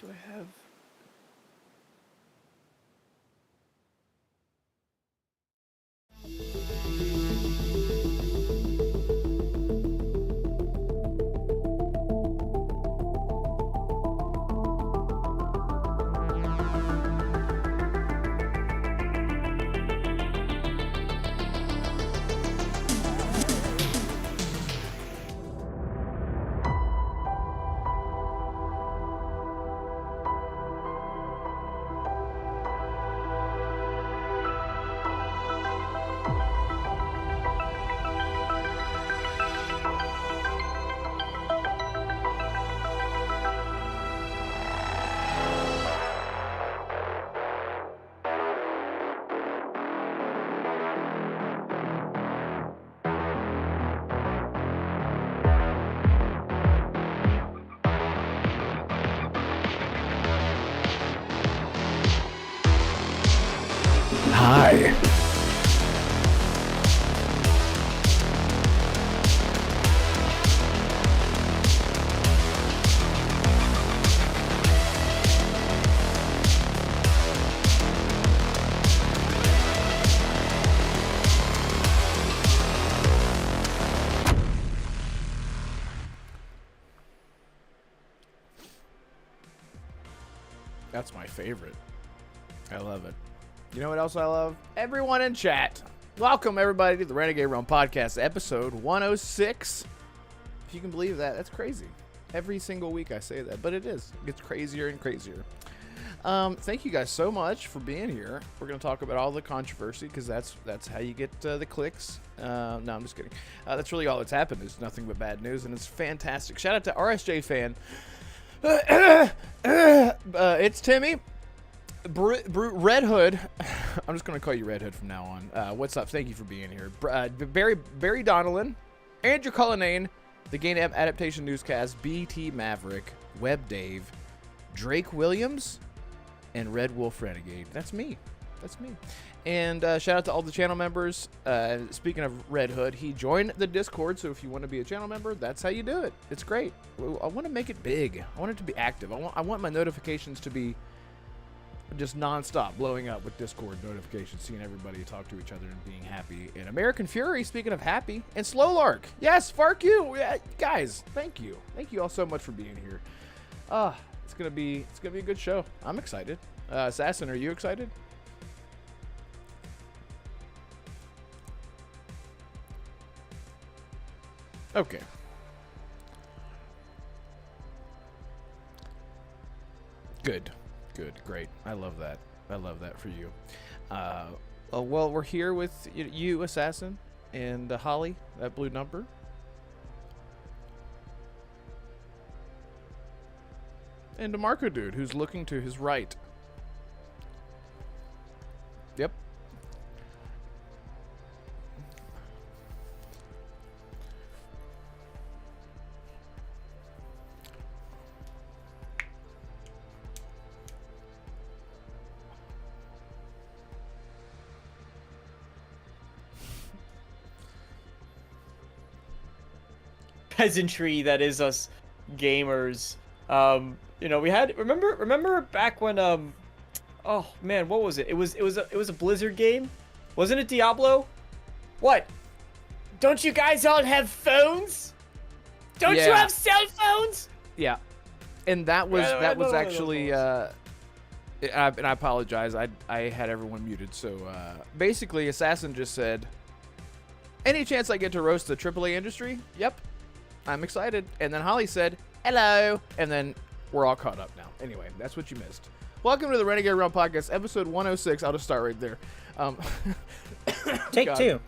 Do I have... Hi. That's my favorite. I love it. You know what else I love? Everyone in chat. Welcome, everybody, to the Renegade Realm Podcast, episode 106. If you can believe that, that's crazy. Every single week I say that, but it is. It gets crazier and crazier. Thank you guys so much for being here. We're going to talk about all the controversy, because that's how you get the clicks. No, I'm just kidding. That's really all that's happened. Is nothing but bad news, and it's fantastic. Shout out to RSJ fan. It's Timmy. Red Hood. I'm just going to call you Red Hood from now on. What's up? Thank you for being here. Barry Donnellan, Andrew Cullinane, the Game Adaptation Newscast, BT Maverick, Web Dave, Drake Williams, and Red Wolf Renegade. That's me. That's me. And shout out to all the channel members. Speaking of Red Hood, he joined the Discord, so if you want to be a channel member, that's how you do it. It's great. I want to make it big. I want it to be active. I want my notifications to be just nonstop, blowing up with Discord notifications, seeing everybody talk to each other and being happy. And American Fury, speaking of happy, and Slow Lark. Yes, Fark you. Yeah, guys, thank you. Thank you all so much for being here. It's gonna be a good show. I'm excited. Assassin, are you excited? Okay. Good. Good. Great. I love that. I love that for you. Well, we're here with you, Assassin, and Holly, that blue number. And DeMarco dude, who's looking to his right. Yep. Peasantry that is us gamers. You know, we had remember back when oh man, what was it? It was a Blizzard game. Wasn't it Diablo? What? Don't you guys all have phones? Don't you have cell phones? Yeah. And that was actually and I apologize. I had everyone muted. So basically Assassin just said, any chance I get to roast the AAA industry? Yep. I'm excited. And then Holly said, hello. And then we're all caught up now. Anyway, that's what you missed. Welcome to the Renegade Realm Podcast, episode 106. I'll just start right there. Take two.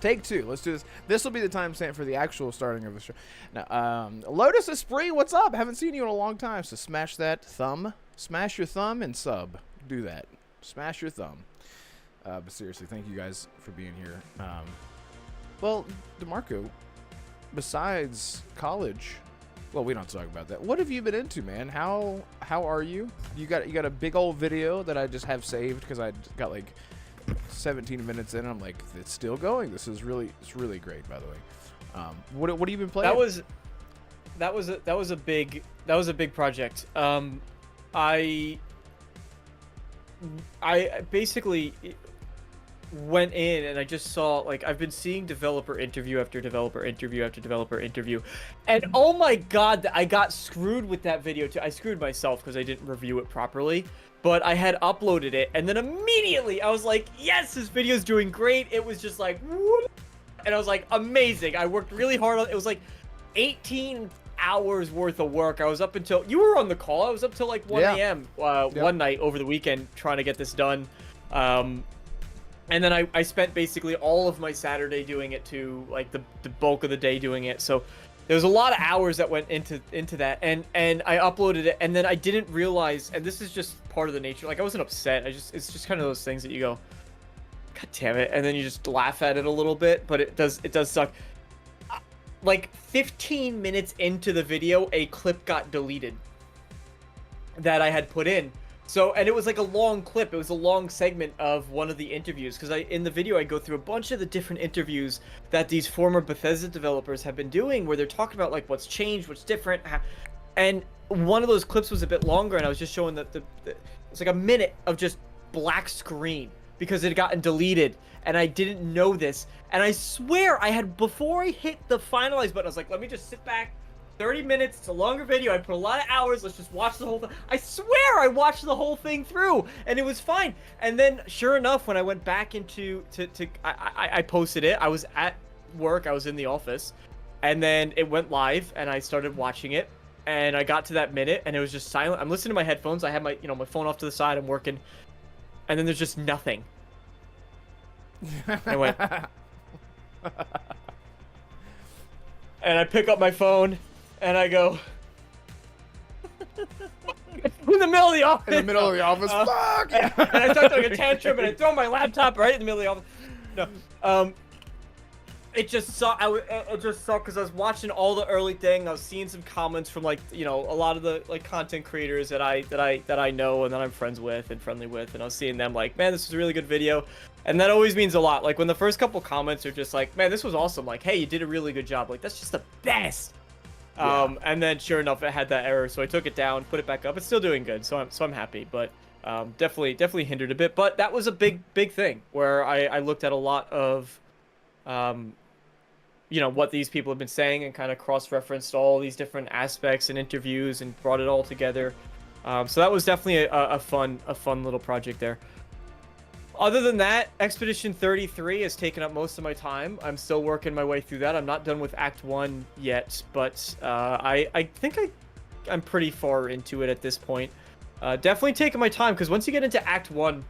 Take two. Let's do this. This will be the timestamp for the actual starting of the show. Now, Lotus Esprit, what's up? Haven't seen you in a long time, so smash that thumb. Smash your thumb and sub. Do that. Smash your thumb. But seriously, thank you guys for being here. Well, DeMarco, besides college, well, we don't talk about that. What have you been into, man? How are you? You got a big old video that I just have saved because I got like 17 minutes in. And I'm like, it's still going. It's really great, by the way. What have you been playing? That was a big project. I basically went in and I just saw, like, I've been seeing developer interview after developer interview after developer interview, and oh my god, I got screwed with that video too. I screwed myself because I didn't review it properly, but I had uploaded it and then immediately I was like, yes, this video's doing great. It was just like, whoop, and I was like, amazing. I worked really hard on it. It was like 18 hours worth of work. I was up until, you were on the call, I was up till like 1 a.m. One night over the weekend trying to get this done. And then I spent basically all of my Saturday doing it too, like the bulk of the day doing it. So there was a lot of hours that went into that, and I uploaded it, and then I didn't realize, and this is just part of the nature, like I wasn't upset, it's just kind of those things that you go, god damn it, and then you just laugh at it a little bit, but it does suck. Like 15 minutes into the video, a clip got deleted that I had put in. So, and it was like a long clip. It was a long segment of one of the interviews, because in the video I go through a bunch of the different interviews that these former Bethesda developers have been doing, where they're talking about like what's changed, what's different, and one of those clips was a bit longer, and I was just showing that it's like a minute of just black screen because it had gotten deleted, and I didn't know this, and I swear I had, before I hit the finalize button, I was like, let me just sit back. 30 minutes, it's a longer video, I put a lot of hours, let's just watch the whole thing. I swear I watched the whole thing through, and it was fine. And then, sure enough, when I went back into, I posted it, I was at work, I was in the office, and then it went live, and I started watching it, and I got to that minute, and it was just silent. I'm listening to my headphones, I have my, my phone off to the side, I'm working, and then there's just nothing. I went, and I pick up my phone, and I go, in the middle of the office. In the middle of the office. Fuck! And I start throwing a tantrum, and I throw my laptop right in the middle of the office. No, it just sucked. It just sucked because I was watching all the early thing. I was seeing some comments from like, a lot of the like content creators that I know and that I'm friends with and friendly with, and I was seeing them like, man, this is a really good video. And that always means a lot. Like when the first couple comments are just like, man, this was awesome. Like, hey, you did a really good job. Like, that's just the best. Yeah. And then sure enough, it had that error. So I took it down, put it back up. It's still doing good. So I'm happy, but definitely hindered a bit. But that was a big thing where I looked at a lot of, what these people have been saying and kind of cross-referenced all these different aspects and interviews and brought it all together. So that was definitely a fun little project there. Other than that, Expedition 33 has taken up most of my time. I'm still working my way through that. I'm not done with Act 1 yet, but I think I'm pretty far into it at this point. Definitely taking my time, because once you get into Act 1,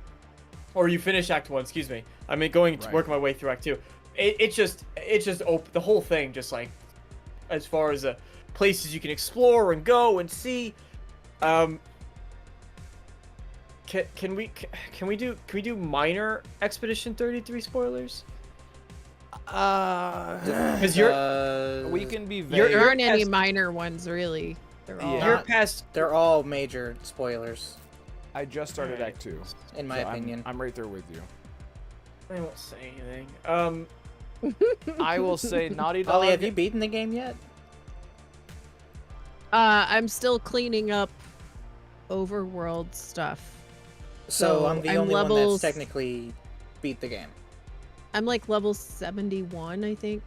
or you finish Act 1, excuse me, I mean going to work my way through Act 2, it's just the whole thing, just like, as far as places you can explore and go and see. Can we do minor Expedition 33 spoilers? Because we can be vague. There aren't any minor ones really. They're all They're all major spoilers. I just started Act 2. In my opinion. I'm right there with you. I won't say anything. I will say Naughty Dog. Ollie, have you beaten the game yet? I'm still cleaning up overworld stuff. So I'm the only one levels... that's technically beat the game. I'm like level 71, I think.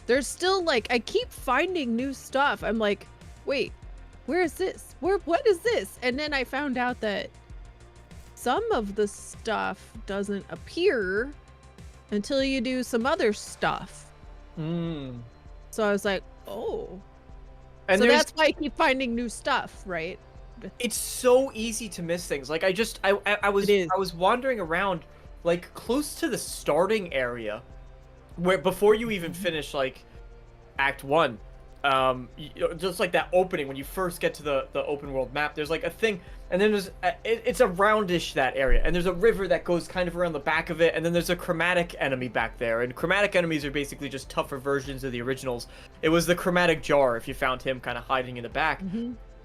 There's still like, I keep finding new stuff. I'm like, wait, where is this? What is this? And then I found out that some of the stuff doesn't appear until you do some other stuff. So I was like, oh. And so that's why I keep finding new stuff, right? It's so easy to miss things. Like I was wandering around like close to the starting area, where before you even finish like Act 1, just like that opening when you first get to the open world map. There's like a thing, and then there's it's a roundish that area, and there's a river that goes kind of around the back of it, and then there's a chromatic enemy back there. And chromatic enemies are basically just tougher versions of the originals. It was the chromatic jar if you found him kind of hiding in the back,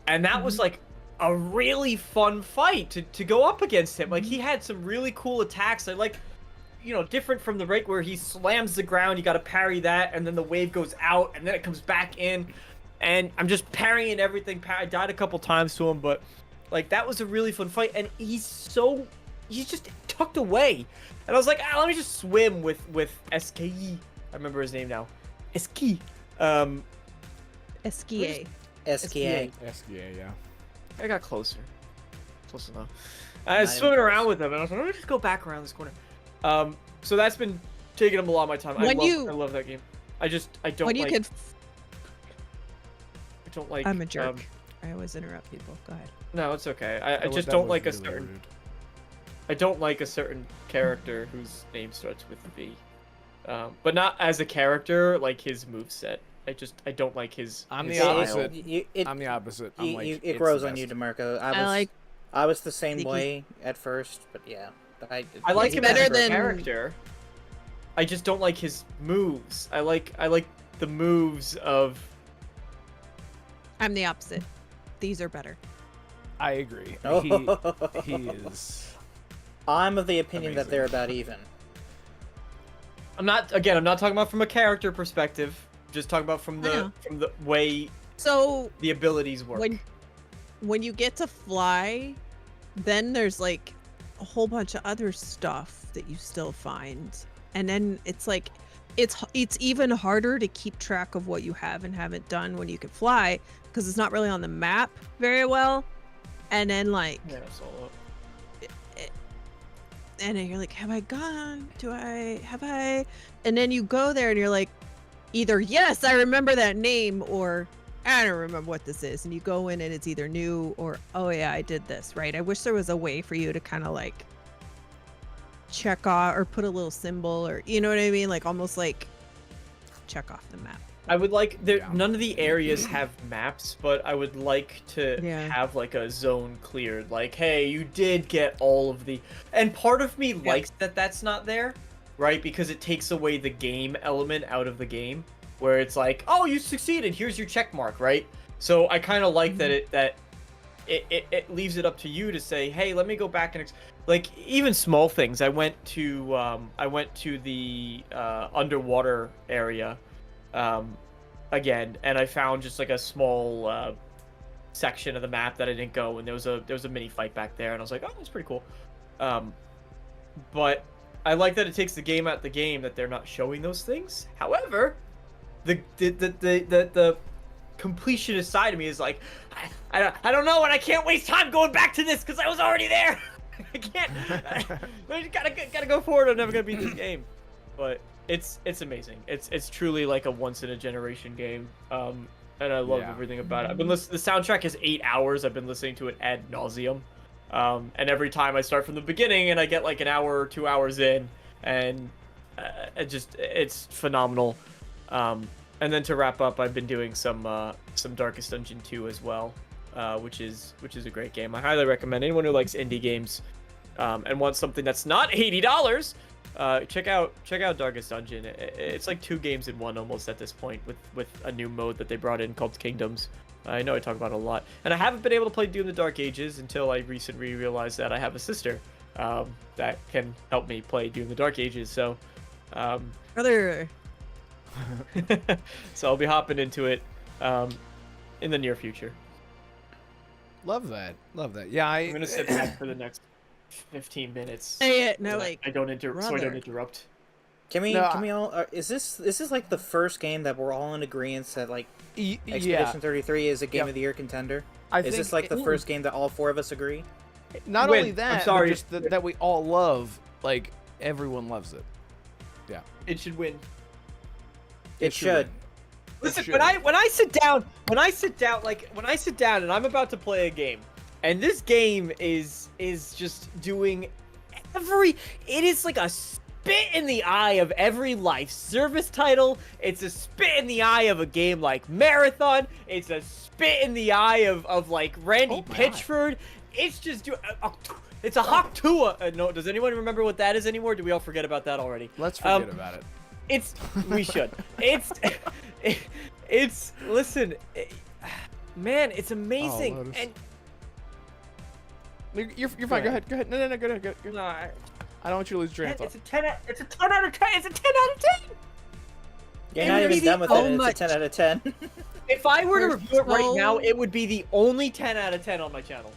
and that was like a really fun fight to go up against him. Like he had some really cool attacks. I like, you know, different from the rate where he slams the ground, you got to parry that, and then the wave goes out and then it comes back in, and I'm just parrying everything. I died a couple times to him, but like that was a really fun fight. And he's just tucked away, and I was like, let me just swim with SKE. I remember his name now. SKE. SKA. SKA. yeah. I got closer. Close enough. I was swimming around with him, and I was like, let me just go back around this corner. So that's been taking him a lot of my time. I love that game. I don't like... I'm a jerk. I always interrupt people. Go ahead. No, it's okay. I just don't like I don't like a certain character whose name starts with V. But not as a character, like his moveset. I don't like his. I'm the style. opposite. I'm the opposite. I'm like, it grows on you, DeMarco. I was the same way at first, but yeah. I like him as a character. I just don't like his moves. I like the moves of. I'm the opposite. These are better. I agree. He is. I'm of the opinion amazing. that they're about even. I'm not talking about from a character perspective. Just talking about from the way the abilities work. When you get to fly, then there's like a whole bunch of other stuff that you still find, and then it's like it's even harder to keep track of what you have and haven't done when you can fly, because it's not really on the map very well. And then like and then you're like, have I gone? Have I? And then you go there and you're like, either yes, I remember that name, or I don't remember what this is. And you go in and it's either new or, oh yeah, I did this, right? I wish there was a way for you to kind of like check off or put a little symbol, or you know what I mean? Like almost like check off the map. I would like none of the areas have maps, but I would like to have like a zone cleared. Like, hey, you did get all of the, and part of me likes that that's not there, right? Because it takes away the game element out of the game, where it's like, oh, you succeeded, here's your check mark, right? So I kind of like that it leaves it up to you to say, hey, let me go back and like even small things. I went to the underwater area again, and I found just like a small section of the map that I didn't go, and there was a mini fight back there, and I was like, oh, that's pretty cool. But I like that it takes the game out the game that they're not showing those things. However, the completionist side of me is like, I don't know, and I can't waste time going back to this because I was already there. I can't. I gotta go forward. I'm never gonna beat this game. But it's amazing. It's truly like a once in a generation game. And I love everything about it. I've been listening. The soundtrack is 8 hours. I've been listening to it ad nauseum. And every time I start from the beginning and I get like an hour or 2 hours in, and it's phenomenal. And then to wrap up, I've been doing some Darkest Dungeon 2 as well, which is a great game. I highly recommend anyone who likes indie games and wants something that's not $80. Check out Darkest Dungeon. It's like 2 games in one almost at this point, with a new mode that they brought in called Kingdoms. I know I talk about it a lot, and I haven't been able to play Doom: The Dark Ages until I recently realized that I have a sister that can help me play Doom: The Dark Ages. So, Brother. so I'll be hopping into it in the near future. Love that. Yeah, I'm gonna sit back for the next 15 minutes. No, so I don't interrupt. Can we all? Is this like the first game that we're all in agreement that like Expedition 33 is a Game of the Year contender? Is this like the first game that all 4 of us agree? Not only that, but just that we all love. Like everyone loves it. Yeah, it should win. It should. Listen, when I sit down and I'm about to play a game, and this game is just doing it is like a spit in the eye of every live service title. It's a spit in the eye of a game like Marathon. It's a spit in the eye of like Randy Pitchford. It's just it's a Haktua. No, does anyone remember what that is anymore? Do we all forget about that already? Let's forget about it. We should. Listen, man, it's amazing. And you're fine. Go ahead. No, go ahead. No, I don't want you to lose your hands. It's a 10 out of 10. It's a 10 out of 10. You're not even done with it. It's a 10 out of 10. If I were to review it right now, it would be the only 10 out of 10 on my channel.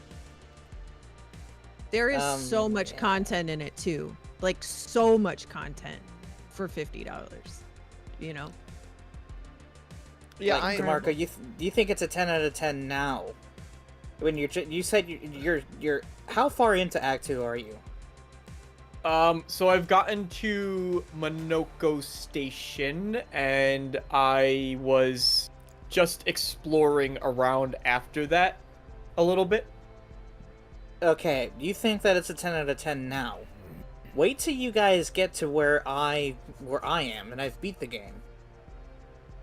There is so much content in it too. Like so much content for $50. You know. Yeah, like, DeMarco, you think it's a 10 out of 10 now? When you said you're how far into Act 2 are you? So I've gotten to Monoko Station, and I was just exploring around after that a little bit. Okay, you think that it's a 10 out of 10 now? Wait till you guys get to where I am, and I've beat the game.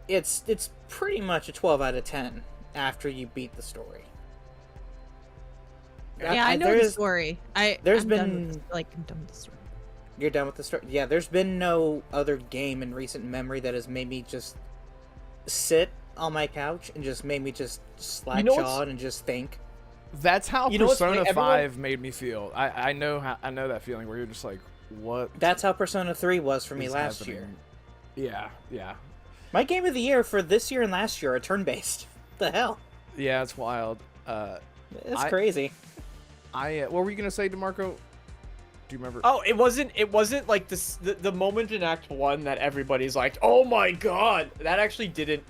It's pretty much a 12 out of 10 after you beat the story. Yeah, I know the story. I'm done with the story. You're done with the story? Yeah, there's been no other game in recent memory that has made me just sit on my couch and just made me just slack-jawed and just think. That's how Persona 5 made me feel. I know that feeling where you're just like, what? That's how Persona 3 was for me last year. Yeah. My game of the year for this year and last year are turn-based. The hell? Yeah, it's wild. It's crazy. What were you gonna say, DeMarco? Do you remember? Oh, it wasn't like the moment in Act 1 that everybody's like, oh my god. That actually didn't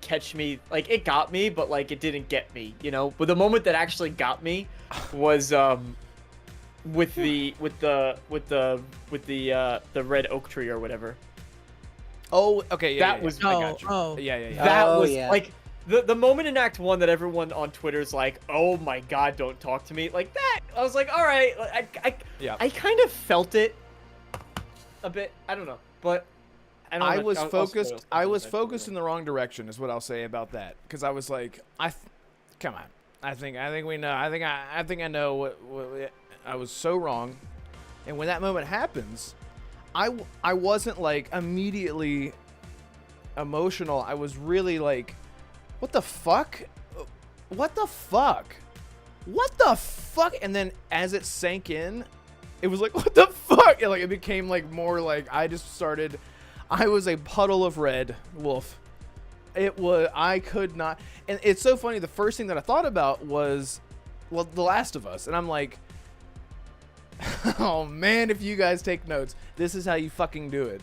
catch me. Like, it got me, but like it didn't get me, you know. But the moment that actually got me was with the red oak tree or whatever. Oh, okay, yeah. That was I got you. Yeah. That was like the moment in Act 1 that everyone on Twitter's like, oh my god, don't talk to me, like that. I was like, all right. I kind of felt it a bit. I don't know, but I was focused. I was focused in the wrong direction, is what I'll say about that. Because I was like, come on. I think we know. I think I know what I was so wrong. And when that moment happens, I wasn't like immediately emotional. I was really like, what the fuck? What the fuck? What the fuck? And then as it sank in, it was like, what the fuck? And like it became like more like I was a puddle of red wolf. I could not. And it's so funny. The first thing that I thought about was, well, The Last of Us. And I'm like, oh man, if you guys take notes, this is how you fucking do it.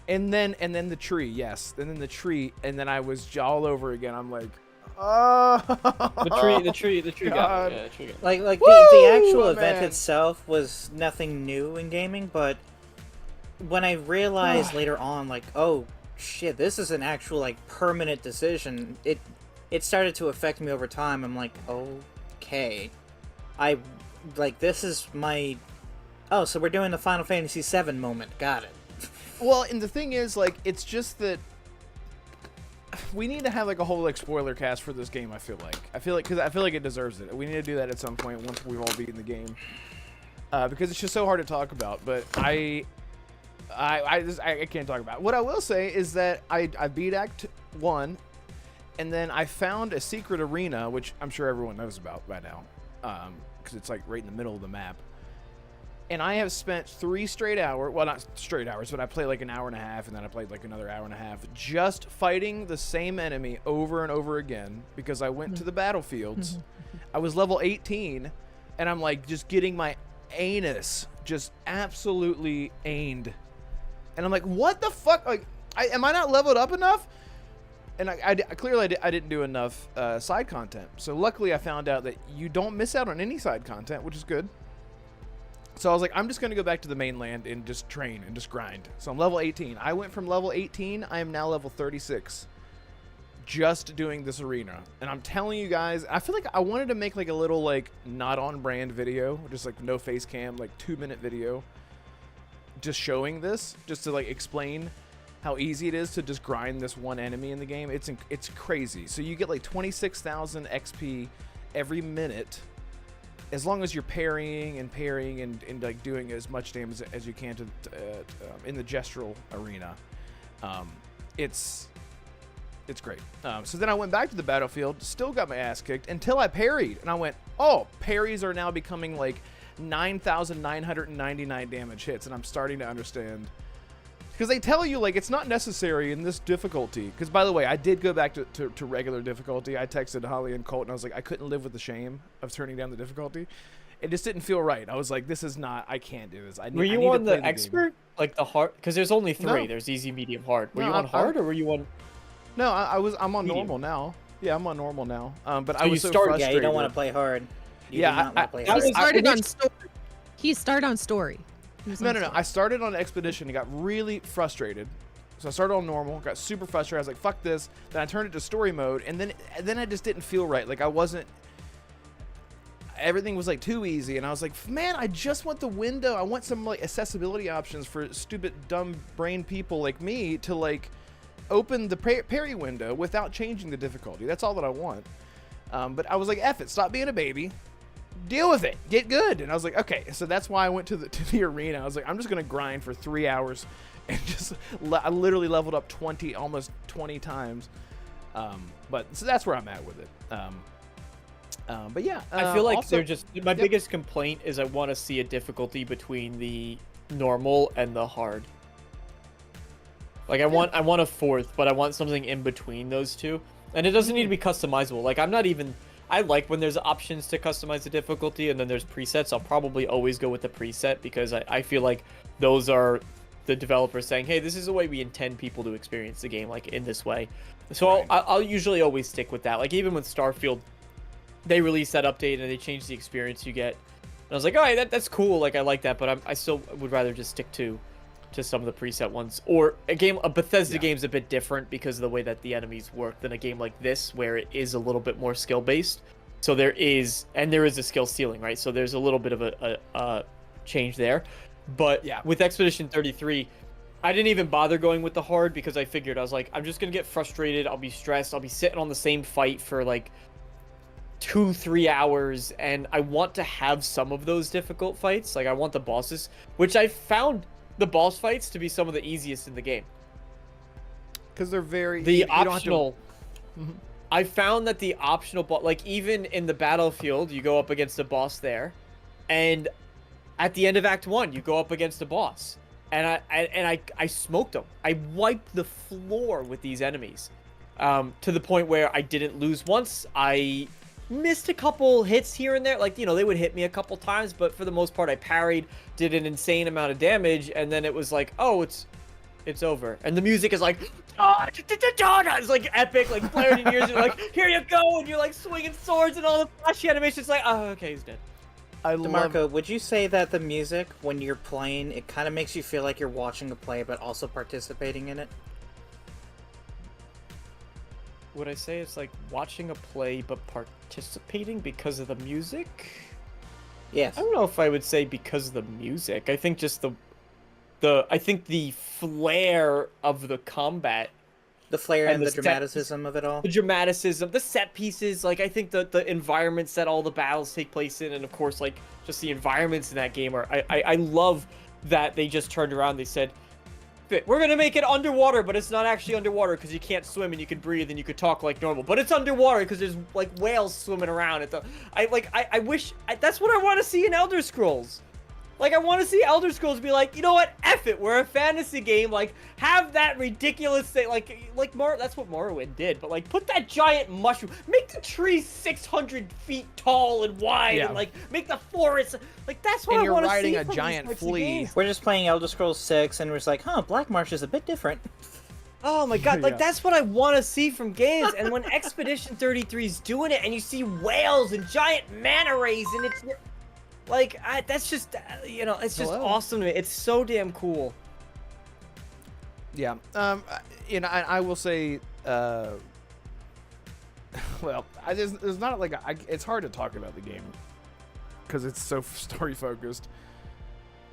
And then the tree, yes. And then the tree. And then I was all over again. I'm like, Oh, The tree got God. me. Yeah, the tree got me. Like Woo, the actual event man. itself was nothing new in gaming, but when I realized later on, like, oh shit, this is an actual like permanent decision. It started to affect me over time. I'm like, okay, I like this is my. Oh, so we're doing the Final Fantasy VII moment. Got it. Well, and the thing is, like, it's just that we need to have like a whole like spoiler cast for this game. I feel like because I feel like it deserves it. We need to do that at some point once we've all beaten the game, because it's just so hard to talk about. But I can't talk about it. What I will say is that I beat Act 1, and then I found a secret arena, which I'm sure everyone knows about by now, because it's like right in the middle of the map. And I have spent 3 straight hours, well, not straight hours, but I played like an hour and a half, and then I played like another hour and a half, just fighting the same enemy over and over again, because I went to the battlefields. I was level 18, and I'm like just getting my anus just absolutely ained. And I'm like, what the fuck? Like, am I not leveled up enough? And I clearly I didn't do enough side content. So luckily I found out that you don't miss out on any side content, which is good. So I was like, I'm just going to go back to the mainland and just train and just grind. So I'm level 18. I went from level 18. I am now level 36. Just doing this arena. And I'm telling you guys, I feel like I wanted to make like a little like not on brand video. Just like no face cam, like 2-minute video. Just showing this. Just to like explain how easy it is to just grind this one enemy in the game. It's crazy. So you get like 26,000 XP every minute. As long as you're parrying and like doing as much damage as you can to in the gestural arena, it's great. So then I went back to the battlefield, still got my ass kicked until I parried, and I went, oh, parries are now becoming like 9,999 damage hits, and I'm starting to understand. Because they tell you, like, it's not necessary in this difficulty. Because, by the way, I did go back to regular difficulty. I texted Holly and Colt, and I was like, I couldn't live with the shame of turning down the difficulty. It just didn't feel right. I was like, this is not, I can't do this. Were you on the expert? Like the hard? Because there's only 3. No. There's easy, medium, hard. Were No, you on hard or were you on... No, I'm on medium? normal now. Yeah, I'm on normal now. But So I you was so started- frustrated. Yeah, you don't want to play hard. You Yeah, do not want to play I hard. He started I- on story. He started on story. He was No. on story. I started on expedition and got really frustrated. So I started on normal, got super frustrated. I was like, fuck this. Then I turned it to story mode, and then I just didn't feel right. Like I wasn't. Everything was like too easy, and I was like, man, I just want the window. I want some like accessibility options for stupid, dumb brain people like me to like open the parry window without changing the difficulty. That's all that I want. But I was like, F it, stop being a baby. Deal with it. Get good. And I was like, okay. So that's why I went to the arena. I was like, I'm just going to grind for 3 hours. And just, I literally leveled up almost 20 times. But so that's where I'm at with it. But yeah. I feel like also, they're just... My biggest complaint is I want to see a difficulty between the normal and the hard. Like I want a 4th, but I want something in between those two. And it doesn't need to be customizable. Like I'm not even... I like when there's options to customize the difficulty and then there's presets. I'll probably always go with the preset because I feel like those are the developers saying, hey, this is the way we intend people to experience the game, like in this way. So Right. I'll usually always stick with that. Like even with Starfield, they released that update and they changed the experience you get. And I was like, all right, that's cool. Like I like that, but I still would rather just stick to some of the preset ones. Or a Bethesda game's a bit different because of the way that the enemies work than a game like this, where it is a little bit more skill based. So there is a skill ceiling, right? So there's a little bit of a change there. But Yeah. with Expedition 33, I didn't even bother going with the hard because I figured, I was like, I'm just going to get frustrated. I'll be stressed. I'll be sitting on the same fight for like 2-3 hours. And I want to have some of those difficult fights. Like I want the bosses, which I found the boss fights to be some of the easiest in the game. because they're very The you don't have to- optional... I found that the optional boss, like even in the battlefield, you go up against a boss there, and at the end of Act 1, you go up against a boss, and I smoked them. I wiped the floor with these enemies, to the point where I didn't lose once. I missed a couple hits here and there, like they would hit me a couple times, but for the most part, I parried, did an insane amount of damage, and then it was like, oh, it's it's over. And the music is like, it's like epic, like blaring in your ears. You're like, here you go, and you're like swinging swords and all the flashy animations. Like, oh, okay, he's dead. I love. DeMarco, would you say that the music, when you're playing, it kind of makes you feel like you're watching a play, but also participating in it? Would I say it's like watching a play but participating because of the music? Yes. I don't know if I would say because of the music. I think just the flair of the combat. The flair and the set- dramaticism of it all. The dramaticism, the set pieces, like I think the environments that all the battles take place in, and of course like just the environments in that game are I love that they just turned around, they said, we're gonna make it underwater, but it's not actually underwater because you can't swim and you can breathe and you could talk like normal. But it's underwater because there's like whales swimming around. I wish that's what I want to see in Elder Scrolls. Like I want to see Elder Scrolls be like, you know what? F it. We're a fantasy game. Like have that ridiculous thing. That's what Morrowind did. But like put that giant mushroom. Make the trees 600 feet tall and wide, and like make the forest. Like that's what And I want you're to see. riding a giant flea. We're just playing Elder Scrolls 6, and we're just like, huh, Black Marsh is a bit different. Oh my god, like Yeah. that's what I want to see from games. And when Expedition 33 is doing it, and you see whales and giant manta rays, and it's like that's just it's just Hello. awesome to me. It's so damn cool. Yeah. I will say, well, there's not like it's hard to talk about the game because it's so story focused.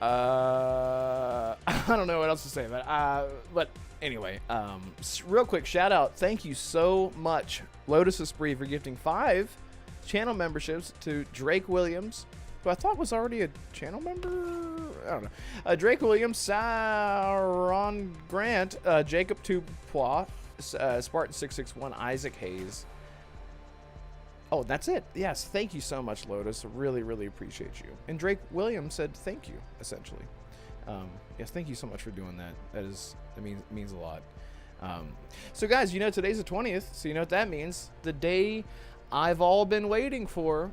I don't know what else to say, but anyway, real quick shout out. Thank you so much, Lotus Esprit, for gifting 5 channel memberships to Drake Williams, who I thought was already a channel member. I don't know. Drake Williams, Sauron Grant, Jacob Tupois, Spartan 661, Isaac Hayes. Oh, that's it. Yes, thank you so much, Lotus. Really, really appreciate you. And Drake Williams said thank you, essentially. Yes, thank you so much for doing that. That means a lot. So guys, today's the 20th, so you know what that means. The day I've all been waiting for.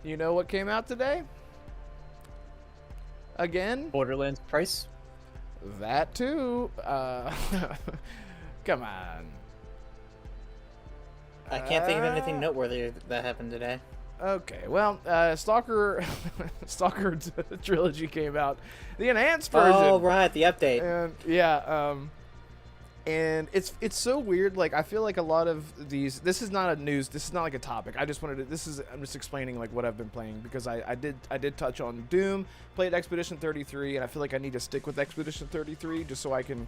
You know what came out today? Again? Borderlands price. That too. Come on. I can't think of anything noteworthy that happened today. Okay, well, Stalker Trilogy came out. The enhanced version. Oh, right, the update. And yeah, and it's so weird. Like I feel like a lot of these. This is not like a topic. I just wanted to. I'm just explaining like what I've been playing because I did touch on Doom, played Expedition 33, and I feel like I need to stick with Expedition 33 just so I can.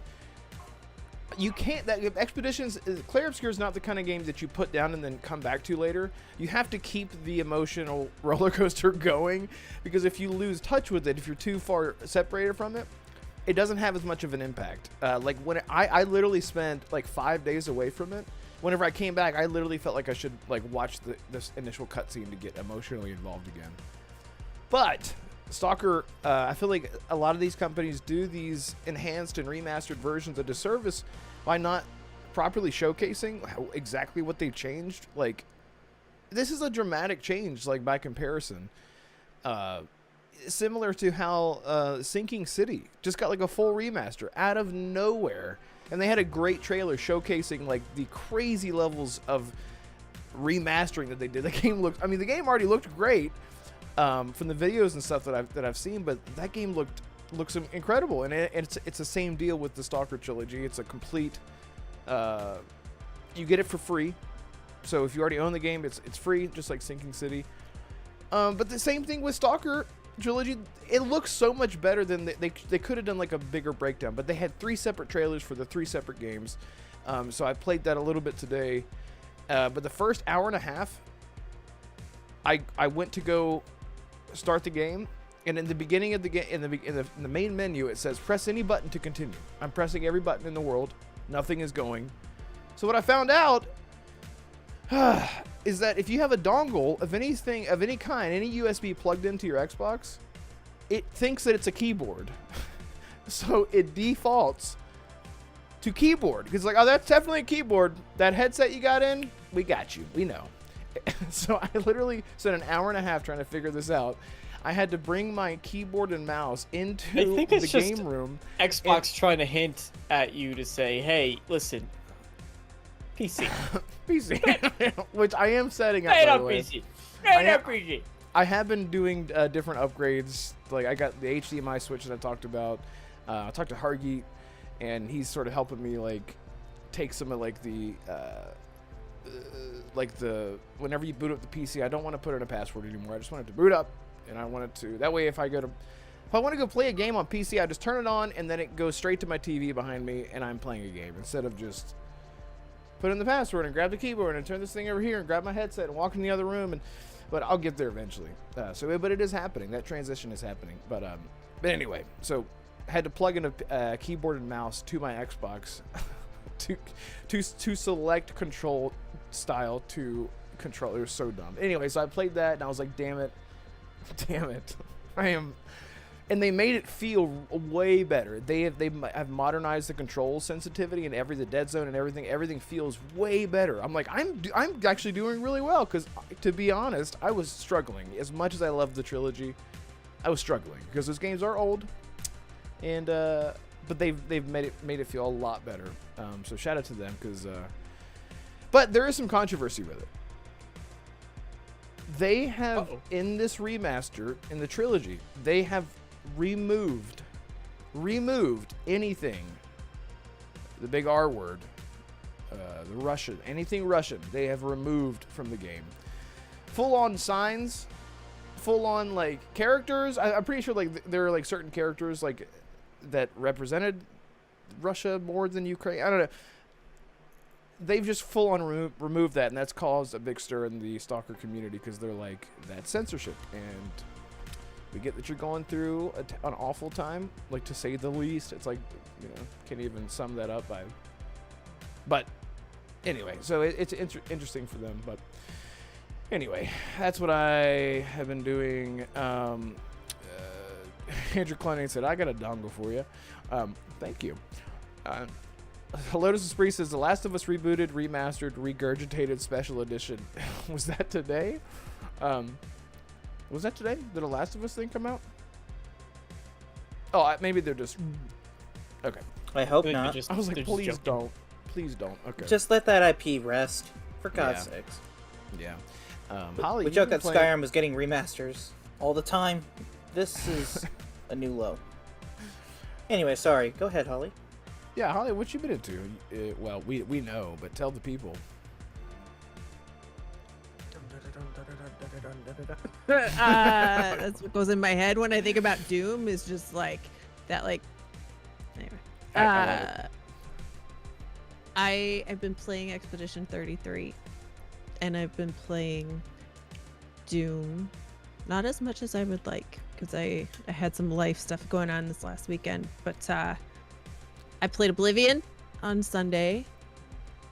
You can't. Expeditions, Clair Obscur is not the kind of game that you put down and then come back to later. You have to keep the emotional roller coaster going because if you lose touch with it, if you're too far separated from it, it doesn't have as much of an impact. Like when I literally spent like 5 days away from it. Whenever I came back, I literally felt like I should like watch this initial cutscene to get emotionally involved again. But Stalker, I feel like a lot of these companies do these enhanced and remastered versions a disservice by not properly showcasing exactly what they've changed. Like, this is a dramatic change, like by comparison. Similar to how Sinking City just got like a full remaster out of nowhere, and they had a great trailer showcasing like the crazy levels of remastering that they did. The game already looked great from the videos and stuff that I've seen, but that game looks incredible, and it's the same deal with the Stalker trilogy. It's a complete you get it for free, so if you already own the game, it's free, just like Sinking City. But the same thing with Stalker Trilogy. It looks so much better than they could have done like a bigger breakdown, but they had 3 separate trailers for the 3 separate games. So I played that a little bit today, but the first hour and a half, I went to go start the game, and in the beginning of the game, in the main menu, it says press any button to continue. I'm pressing every button in the world. Nothing is going. So what I found out is that if you have a dongle of any kind, any USB plugged into your Xbox, it thinks that it's a keyboard. So it defaults to keyboard. Because like, oh, that's definitely a keyboard. That headset you got in, we got you. We know. So I literally spent an hour and a half trying to figure this out. I had to bring my keyboard and mouse into I think the it's just game room. Xbox trying to hint at you to say, hey, listen, PC. PC, which I am setting up. Hey, by not the way. PC. Hey, not PC. I have been doing different upgrades. Like I got the HDMI switch that I talked about. I talked to Hargeet, and he's sort of helping me like take some of like the whenever you boot up the PC, I don't want to put in a password anymore. I just want it to boot up, and I want it to that way if I want to go play a game on PC, I just turn it on and then it goes straight to my TV behind me, and I'm playing a game instead of just put in the password and grab the keyboard and turn this thing over here and grab my headset and walk in the other room. But I'll get there eventually. But it is happening. That transition is happening. But anyway, so I had to plug in a keyboard and mouse to my Xbox to select control style to control. It was so dumb. Anyway, so I played that and I was like, damn it, I am. And they made it feel way better. They have modernized the control sensitivity and the dead zone and everything. Everything feels way better. I'm like, I'm actually doing really well, because to be honest, I was struggling. As much as I love the trilogy, I was struggling because those games are old, and but they've made it feel a lot better. So shout out to them, because but there is some controversy with it. They have in this remaster in the trilogy, they have removed anything, the big R word, the Russian, anything Russian, they have removed from the game. Full on signs, full on like characters. I'm pretty sure like there are like certain characters like that represented Russia more than Ukraine. I don't know. They've just full on removed that, and that's caused a big stir in the Stalker community, because they're like, that's censorship, and we get that you're going through an awful time, like, to say the least. It's like, you know, can't even sum that up but anyway, so it's interesting for them. But anyway, that's what I have been doing. Andrew Cloning said, I got a dongle for you. Thank you. Lotus Esprit says, The Last of Us rebooted, remastered, regurgitated special edition. Was that today? Was that today? Did The Last of Us thing come out? Oh, maybe they're just... Okay. I hope not. I was like, please don't. Please don't. Okay. Just let that IP rest, for God's sakes. Yeah. Holly, we joke that Skyrim was getting remasters all the time. This is a new low. Anyway, sorry. Go ahead, Holly. Yeah, Holly, what you been into? Well, we know, but tell the people. That's what goes in my head when I think about Doom, is just like that, like, anyway. I've been playing Expedition 33, and I've been playing Doom, not as much as I would like, because I had some life stuff going on this last weekend, but I played Oblivion on Sunday.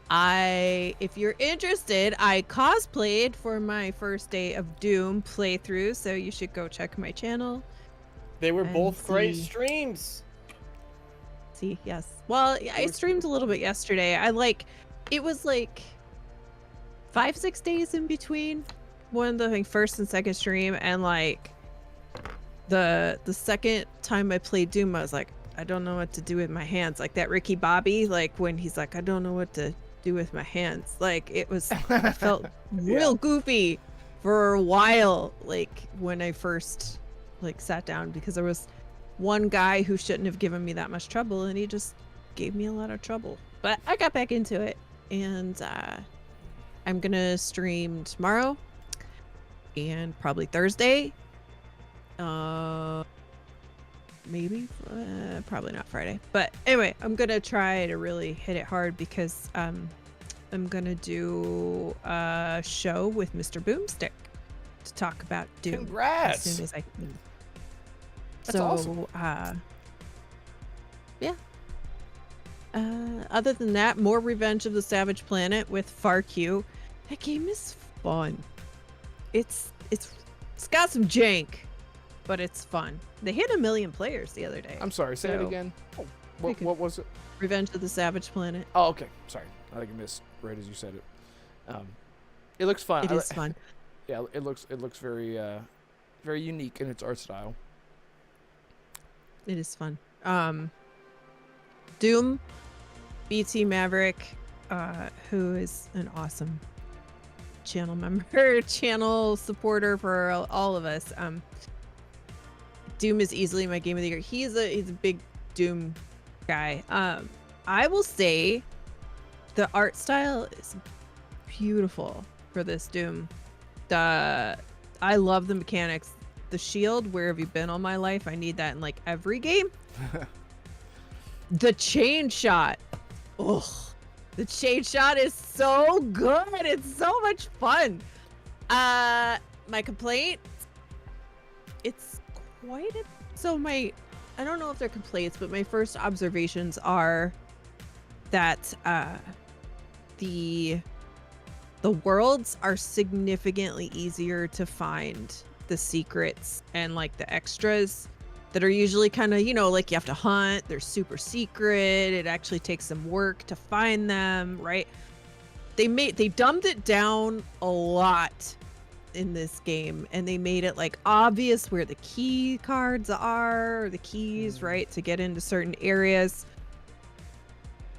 If you're interested, I cosplayed for my first day of Doom playthrough, so you should go check my channel. They were both great streams. See, yes. Well, I streamed a little bit yesterday. It was like 5-6 days in between the first and second stream, and like the second time I played Doom, I was like, I don't know what to do with my hands. Like that Ricky Bobby, like when he's like, I don't know what to do with my hands. Like it felt real goofy for a while, like when I first like sat down, because there was one guy who shouldn't have given me that much trouble, and he just gave me a lot of trouble. But I got back into it, and I'm gonna stream tomorrow and probably Thursday. Maybe probably not Friday, but anyway, I'm gonna try to really hit it hard, because I'm gonna do a show with Mr. Boomstick to talk about Doom. Congrats! As soon as I can. That's awesome. Yeah. Other than that, more Revenge of the Savage Planet with FarQ. That game is fun. It's got some jank, but it's fun. They hit 1 million players the other day. I'm sorry, say it again. What was it? Revenge of the Savage Planet. Oh, okay. Sorry. I think I missed right as you said it. It looks fun. It is fun. Yeah, it looks very very unique in its art style. It is fun. Doom, BT Maverick, who is an awesome channel member, channel supporter for all of us. Doom is easily my game of the year. He's a big Doom guy. I will say the art style is beautiful for this Doom. I love the mechanics. The shield, where have you been all my life? I need that in like every game. The chain shot. Ugh. The chain shot is so good. It's so much fun. My complaint, it's quite a, so my, I don't know if they're complaints, but my first observations are that the worlds are significantly easier to find the secrets and like the extras that are usually kind of, you know, like you have to hunt, they're super secret, it actually takes some work to find them, right? They dumbed it down a lot in this game, and they made it like obvious where the key cards are, or the keys, right, to get into certain areas.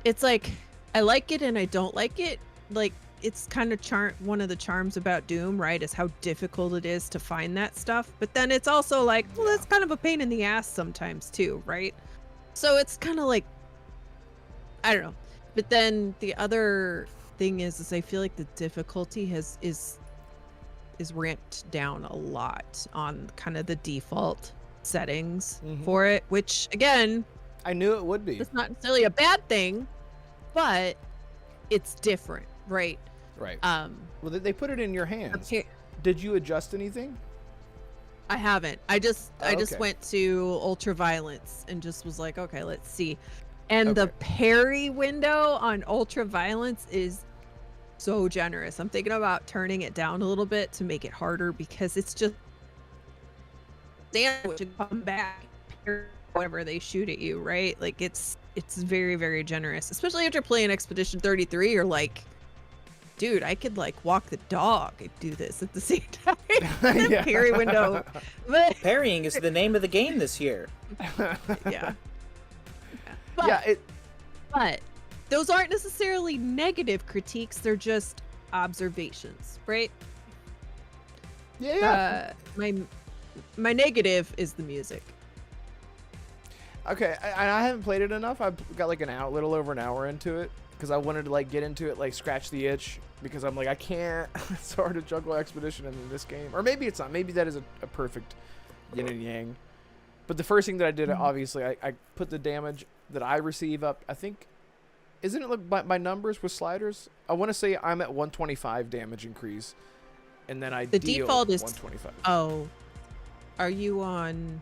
It's like, I like it and I don't like it. Like, it's kind of one of the charms about Doom, right, is how difficult it is to find that stuff. But then it's also like, well, that's kind of a pain in the ass sometimes too, right? So it's kind of like, I don't know. But then the other thing is I feel like the difficulty is ramped down a lot on kind of the default settings for it, which again, I knew it would be. It's not necessarily a bad thing, but it's different, right? Right. Well, they put it in your hands. Did you adjust anything? I haven't. I just went to ultraviolence and just was like, okay, let's see. And the parry window on ultraviolence is so generous. I'm thinking about turning it down a little bit to make it harder, because it's just sandwich and come back whenever they shoot at you, right? Like it's very, very generous, especially after playing Expedition 33. You're like, dude, I could like walk the dog and do this at the same time. Parry window. But Parrying is the name of the game this year. yeah. But those aren't necessarily negative critiques. They're just observations, right? Yeah. My negative is the music. Okay, I haven't played it enough. I've got like little over an hour into it, because I wanted to like get into it, like scratch the itch, because I'm like, I can't. It's hard to juggle Expedition in this game. Or maybe it's not. Maybe that is a perfect yin and yang. But the first thing that I did, obviously, I put the damage that I receive up. I think, isn't it like by numbers with sliders? I want to say I'm at 125 damage increase, and then I the deal default is 125. Oh, are you on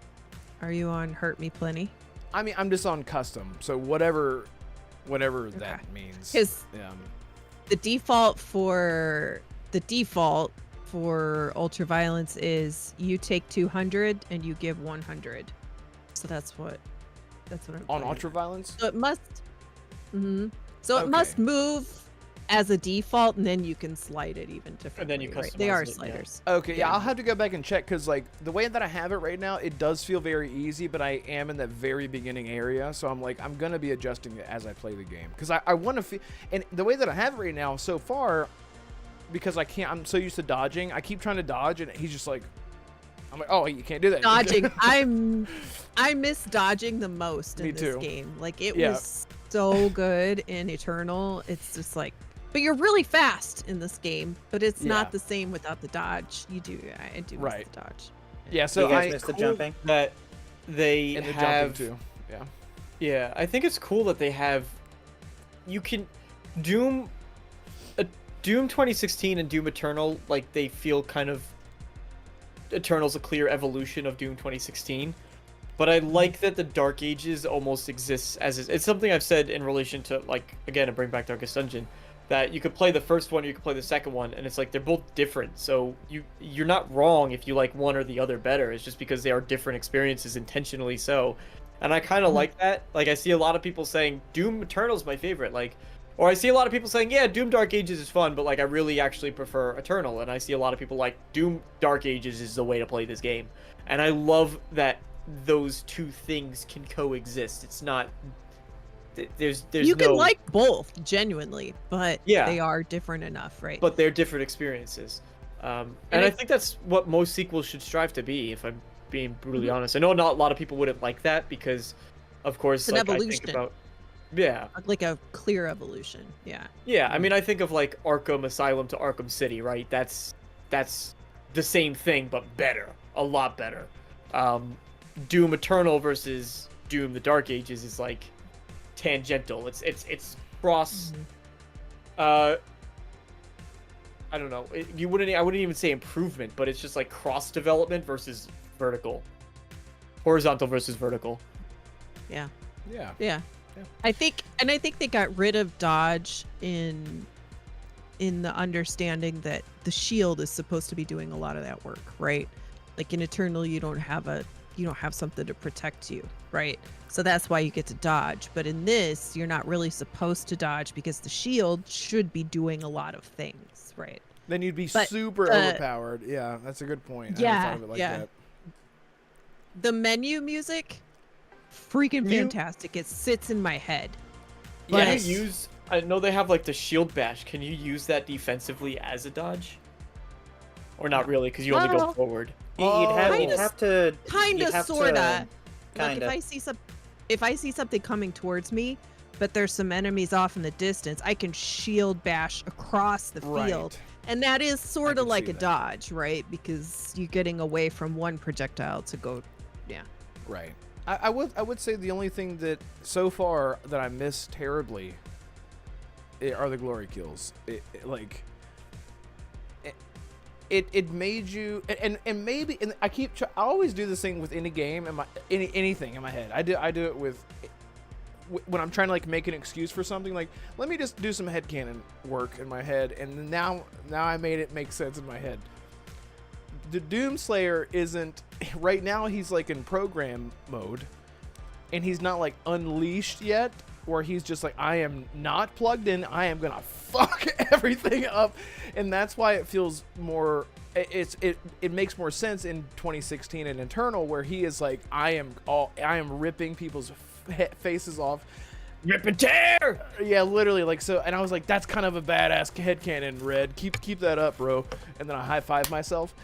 Hurt Me Plenty? I mean, I'm just on custom, so whatever that means. Because the default for ultraviolence is you take 200 and you give 100. So that's what I'm on playing. ultraviolence. So it must. So it must move as a default, and then you can slide it even differently. And then you right? customize They are it, yeah. sliders. Okay, yeah, I'll have to go back and check, because like the way that I have it right now, it does feel very easy, but I am in that very beginning area, so I'm like, I'm gonna be adjusting it as I play the game, because I want to feel. And the way that I have it right now so far, because I'm so used to dodging, I keep trying to dodge, and he's just like, I'm like, oh, you can't do that. Dodging, I miss dodging the most in this game. Like it was so good in Eternal. It's just like, but you're really fast in this game, but it's not the same without the dodge. I do miss the dodge. Yeah, so you guys missed the jumping. That they and the have jumping too. Yeah. Yeah, I think it's cool that they have. You can Doom 2016 and Doom Eternal, like they feel kind of. Eternal's a clear evolution of Doom 2016, but I like that the Dark Ages almost exists as it's something I've said in relation to, like, again, to bring back Darkest Dungeon, that you could play the first one or you could play the second one, and it's like they're both different, so you're not wrong if you like one or the other better. It's just because they are different experiences, intentionally so. And I kind of like that. Like, I see a lot of people saying Doom Eternal's my favorite. Like, Or I see a lot of people saying, yeah, Doom Dark Ages is fun, but like I really actually prefer Eternal. And I see a lot of people like Doom Dark Ages is the way to play this game. And I love that those two things can coexist. It's not there's You can no, like both, genuinely, but Yeah. they are different enough, right? but they're different experiences. And I think that's what most sequels should strive to be, if I'm being brutally honest. I know not a lot of people wouldn't like that because, of course, It's an like I evolution. think about, yeah, Like a clear evolution. Yeah. yeah. I mean, I think of like Arkham Asylum to Arkham City, right? That's the same thing but better, a lot better. Doom Eternal versus Doom the Dark Ages is like tangential. It's cross. I don't know. I wouldn't even say improvement, but it's just like cross development versus vertical, horizontal versus vertical. Yeah. Yeah. Yeah. I think they got rid of dodge in the understanding that the shield is supposed to be doing a lot of that work, right? Like in Eternal, you don't have something to protect you, right? So that's why you get to dodge. But in this, you're not really supposed to dodge because the shield should be doing a lot of things, right? Then you'd be But, super overpowered. Yeah, that's a good point. I never thought of it like that. The menu music, freaking fantastic. It sits in my head. Yeah, But- I know they have like the shield bash. Can you use that defensively as a dodge? Or not really, because you only go Well, forward. You'd have to Kinda, you'd have to- sorta. Like Kinda. if I see something coming towards me, but there's some enemies off in the distance, I can shield bash across the field. Right. And that is sort can of like see a that. dodge, right? Because you're getting away from one projectile to go, yeah. Right. I would say the only thing that so far that I miss terribly are the glory kills. It made you and maybe and I always do this thing with any game in anything in my head. I do it with when I'm trying to like make an excuse for something, like let me just do some headcanon work in my head, and now I made it make sense in my head. The Doomslayer isn't right now, he's like in program mode and he's not like unleashed yet, where he's just like, I am not plugged in, I am gonna fuck everything up. And that's why it feels more it makes more sense in 2016 and Eternal, where he is like, I am ripping people's faces off, Rip and tear! yeah, literally, like, so. And I was like, that's kind of a badass headcanon, Red, keep that up, bro. And then I high-five myself.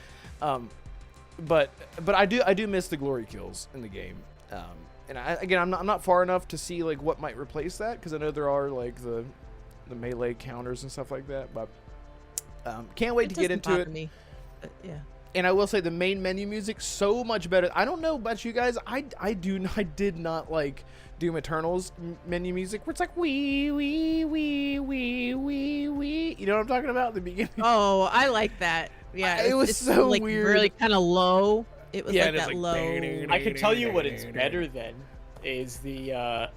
But I do miss the glory kills in the game. And I'm not far enough to see like what might replace that, because I know there are like the melee counters and stuff like that. But can't wait to get into it. Me, but yeah. And I will say the main menu music so much better. I don't know about you guys. I did not like Doom Eternal's menu music, where it's like wee wee wee wee wee wee. You know what I'm talking about? The beginning. Oh, I like that. Yeah, It was it's so like weird. really kind of low. It was Yeah, like and it's that like low. I can tell you what it's better than is the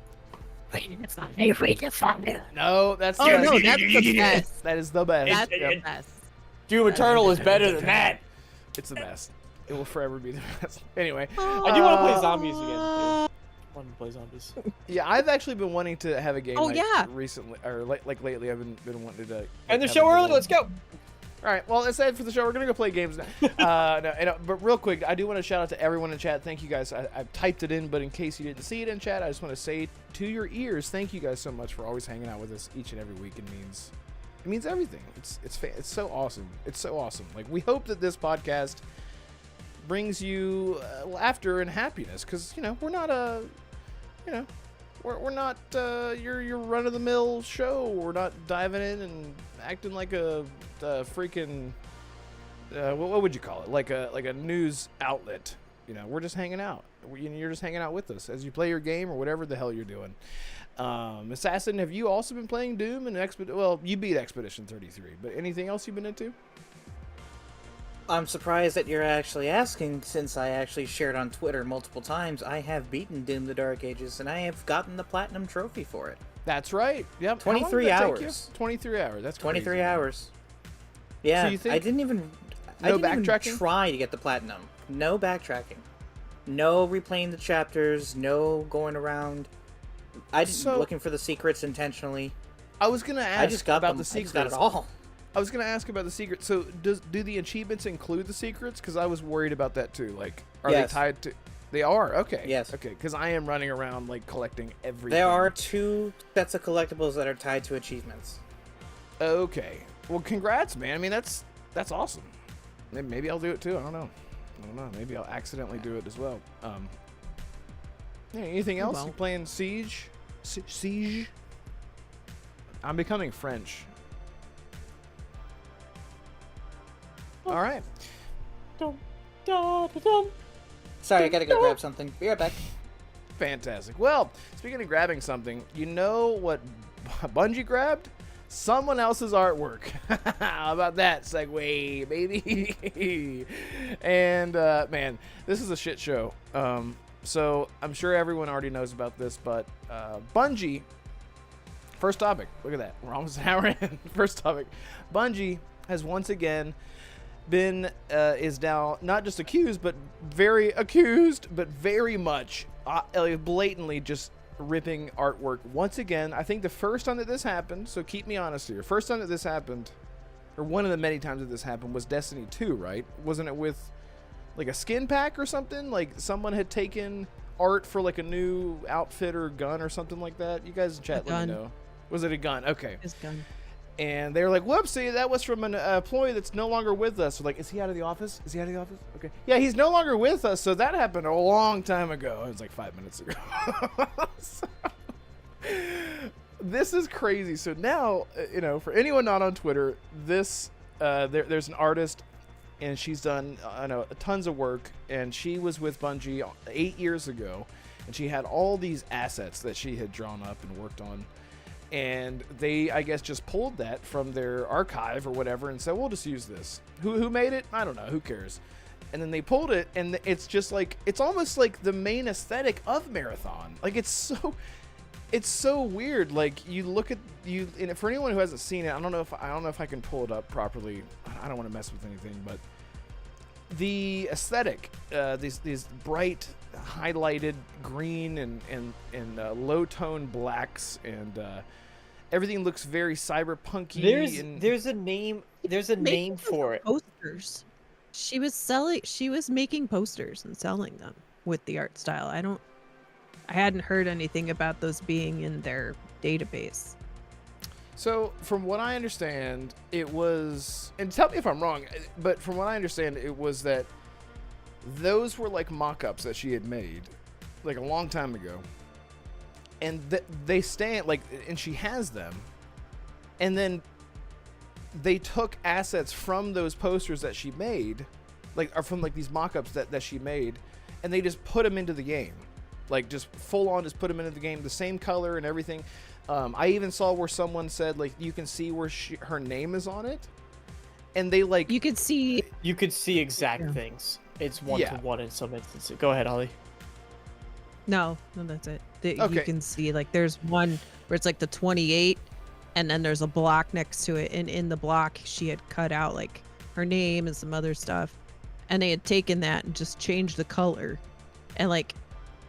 No, that's Oh the no, that's the best. That is the best. That's Yep. the best. Doom Eternal is better than that. It's the best. It will forever be the best. Anyway, I do want to play zombies again. Too. I want to play zombies. yeah, I've actually been wanting to have a game. Oh, like, yeah. recently, or like lately, I've been wanting to. End the have show a early. game. Let's go. All right, well, that's it for the show. We're gonna go play games now. But real quick, I do want to shout out to everyone in chat. Thank you guys. I've typed it in, but in case you didn't see it in chat, I just want to say to your ears, thank you guys so much for always hanging out with us each and every week. It means everything. It's so awesome. It's so awesome. Like, we hope that this podcast brings you laughter and happiness, because we're not we're not your run of the mill show. We're not diving in and acting like a freaking what would you call it? Like a news outlet. We're just hanging out. You're just hanging out with us as you play your game or whatever the hell you're doing. Assassin, have you also been playing Doom and well, you beat Expedition 33, but anything else you've been into? I'm surprised that you're actually asking, since I actually shared on Twitter multiple times. I have beaten Doom the Dark Ages, and I have gotten the Platinum Trophy for it. That's right. Yep. 23 How long did that take hours. you? 23 hours. That's 23 crazy. hours. Yeah, So you think- I didn't even No even backtracking? try to get the Platinum. No backtracking. No replaying the chapters. No going around. I didn't So- looking for the secrets intentionally. I was gonna ask I just got about them. the I just secrets. got it all. I was gonna ask about the secrets. So do the achievements include the secrets? Because I was worried about that too. Like, are Yes. they tied to? They are. Okay. Yes. Okay. Because I am running around like collecting everything. There are 2 sets of collectibles that are tied to achievements. Okay. Well, congrats, man. I mean, that's awesome. Maybe I'll do it too. I don't know. Maybe I'll accidentally do it as well. Yeah, anything else? Well. You playing Siege? Siege? I'm becoming French. All right. Sorry, I gotta go grab something. Be right back. Fantastic. Well, speaking of grabbing something, you know what Bungie grabbed? Someone else's artwork. How about that segue, baby? And man, this is a shit show. So I'm sure everyone already knows about this, but Bungie. First topic. Look at that. We're almost an hour in. First topic. Bungie has once again been is now not just accused, but very much blatantly just ripping artwork once again. I think the first time that this happened, so keep me honest here, first time that this happened, or one of the many times that this happened, was Destiny 2, right? Wasn't it with like a skin pack or something? Like someone had taken art for like a new outfit or gun or something like that? You guys in chat, let me know. Was it a gun? Okay. His gun. And they were like, whoopsie, that was from an employee that's no longer with us. So like, is he out of the office? Is he out of the office? Okay. Yeah, he's no longer with us. So that happened a long time ago. It was like 5 minutes ago. So, this is crazy. So now, for anyone not on Twitter, there's an artist, and she's done tons of work. And she was with Bungie 8 years ago. And she had all these assets that she had drawn up and worked on. And they, I guess, just pulled that from their archive or whatever and said, we'll just use this. Who made it? I don't know. Who cares? And then they pulled it, and it's just like, it's almost like the main aesthetic of Marathon. Like, it's so weird. Like, you look at, and for anyone who hasn't seen it, I don't know if I can pull it up properly. I don't want to mess with anything, but the aesthetic, these bright, highlighted green and low tone blacks, and everything looks very cyberpunky. There's a name for it. Posters. She was making posters and selling them with the art style. I hadn't heard anything about those being in their database. So from what I understand, it was, and tell me if I'm wrong, but from what I understand, it was that those were like mock-ups that she had made like a long time ago. And they stand like, and she has them, and then they took assets from those posters that she made, like, or from like these mock-ups that she made, and they just put them into the game, like just full on, just put them into the game, the same color and everything. I even saw where someone said like you can see where her name is on it, and they like you could see exact things. It's one-to-one in some instances. Go ahead, Ollie. No, that's it. Okay. You can see like there's one where it's like the 28, and then there's a block next to it, and in the block she had cut out like her name and some other stuff, and they had taken that and just changed the color and like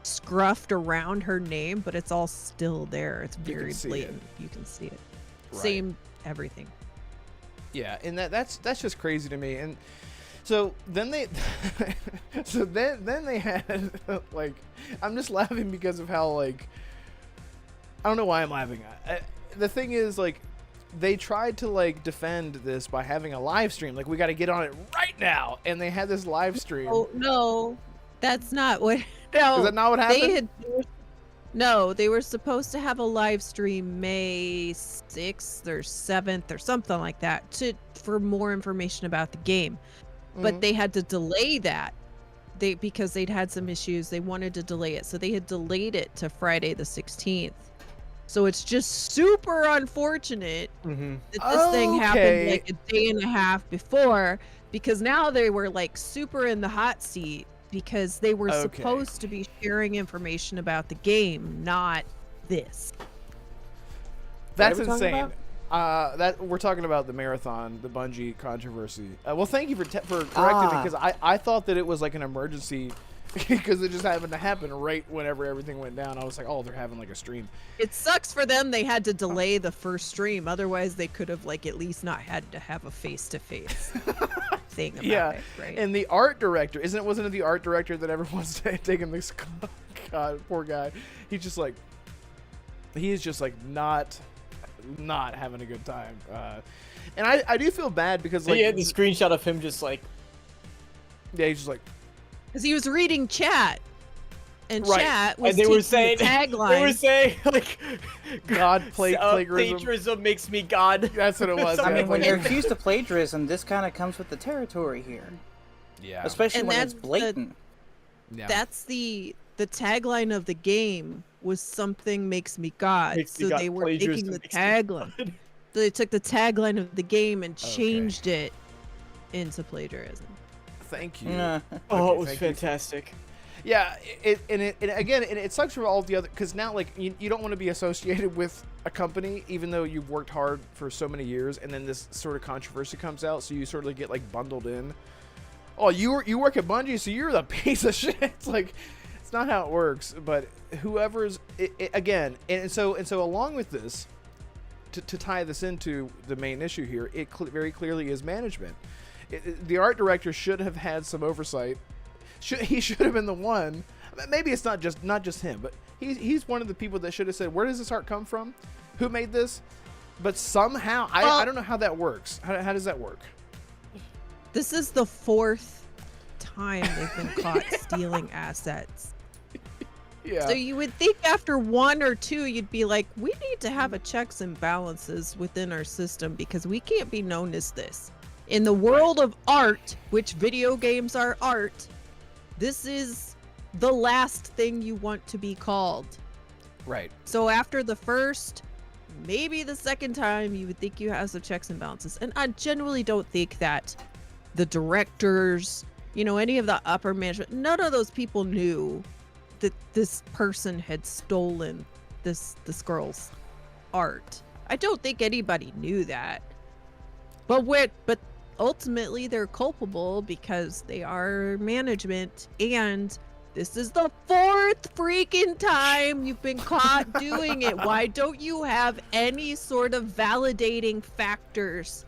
scruffed around her name, but it's all still there. It's very blatant. You can see it. Right. Same everything. Yeah, and that's just crazy to me. And so then they then they had like, I'm just laughing because of how, like, I don't know why I'm laughing. The thing is, like, they tried to like defend this by having a live stream, like, we got to get on it right now, and they had this live stream. Oh no, that's not what. No, is that not what happened? They were supposed to have a live stream May 6th or 7th or something like that for more information about the game. But they had to delay that because they'd had some issues. They wanted to delay it. So they had delayed it to Friday the 16th. So it's just super unfortunate that this thing happened like a day and a half before, because now they were like super in the hot seat because they were supposed to be sharing information about the game, not this. That's insane. That we're talking about the Marathon, the Bungie controversy. Well, thank you for correcting me, because I thought that it was like an emergency because it just happened to happen right whenever everything went down. I was like, oh, they're having like a stream. It sucks for them. They had to delay the first stream. Otherwise, they could have like at least not had to have a face-to-face thing about it, right? And the art director, wasn't it the art director that everyone's taking this? God, poor guy. He is just like not having a good time. And I do feel bad because like he had the screenshot of him just like, yeah, he's just like, because he was reading chat, and Right. chat was and they were saying, the tagline. they were saying like, God, plagiarism. plagiarism makes me God. That's what it was. I I yeah, mean, when you're plagiarism. accused of plagiarism, this kind of comes with the territory here, Yeah. especially And when it's that's the- blatant. Yeah. That's the tagline of the game was something makes me God. Makes me So God, they were plagiarism taking the makes me tagline. God. So they took the tagline of the game and Okay. changed it into plagiarism. Thank you. Nah. Oh, Okay, it was thank you. fantastic. Yeah, it sucks for all the other, because now like you don't want to be associated with a company even though you've worked hard for so many years, and then this sort of controversy comes out, so you sort of get like bundled in. Oh, you work at Bungie, so you're the piece of shit. It's like, it's not how it works. But whoever's again, and so along with this, to tie this into the main issue here, it very clearly is management. The art director should have had some oversight. He should have been the one. Maybe it's not just him, but he's one of the people that should have said, where does this art come from? Who made this? But somehow, I don't know how that works. How does that work? This is the 4th time they've been caught stealing assets. Yeah. So you would think after 1 or 2, you'd be like, we need to have a checks and balances within our system because we can't be known as this. In the world of art, which video games are art, this is the last thing you want to be called. Right. So after the first, maybe the second time, you would think you have some checks and balances. And I generally don't think that the directors, any of the upper management, none of those people knew that this person had stolen this girl's art. I don't think anybody knew that. But ultimately they're culpable because they are management, and this is the 4th freaking time you've been caught doing it. Why don't you have any sort of validating factors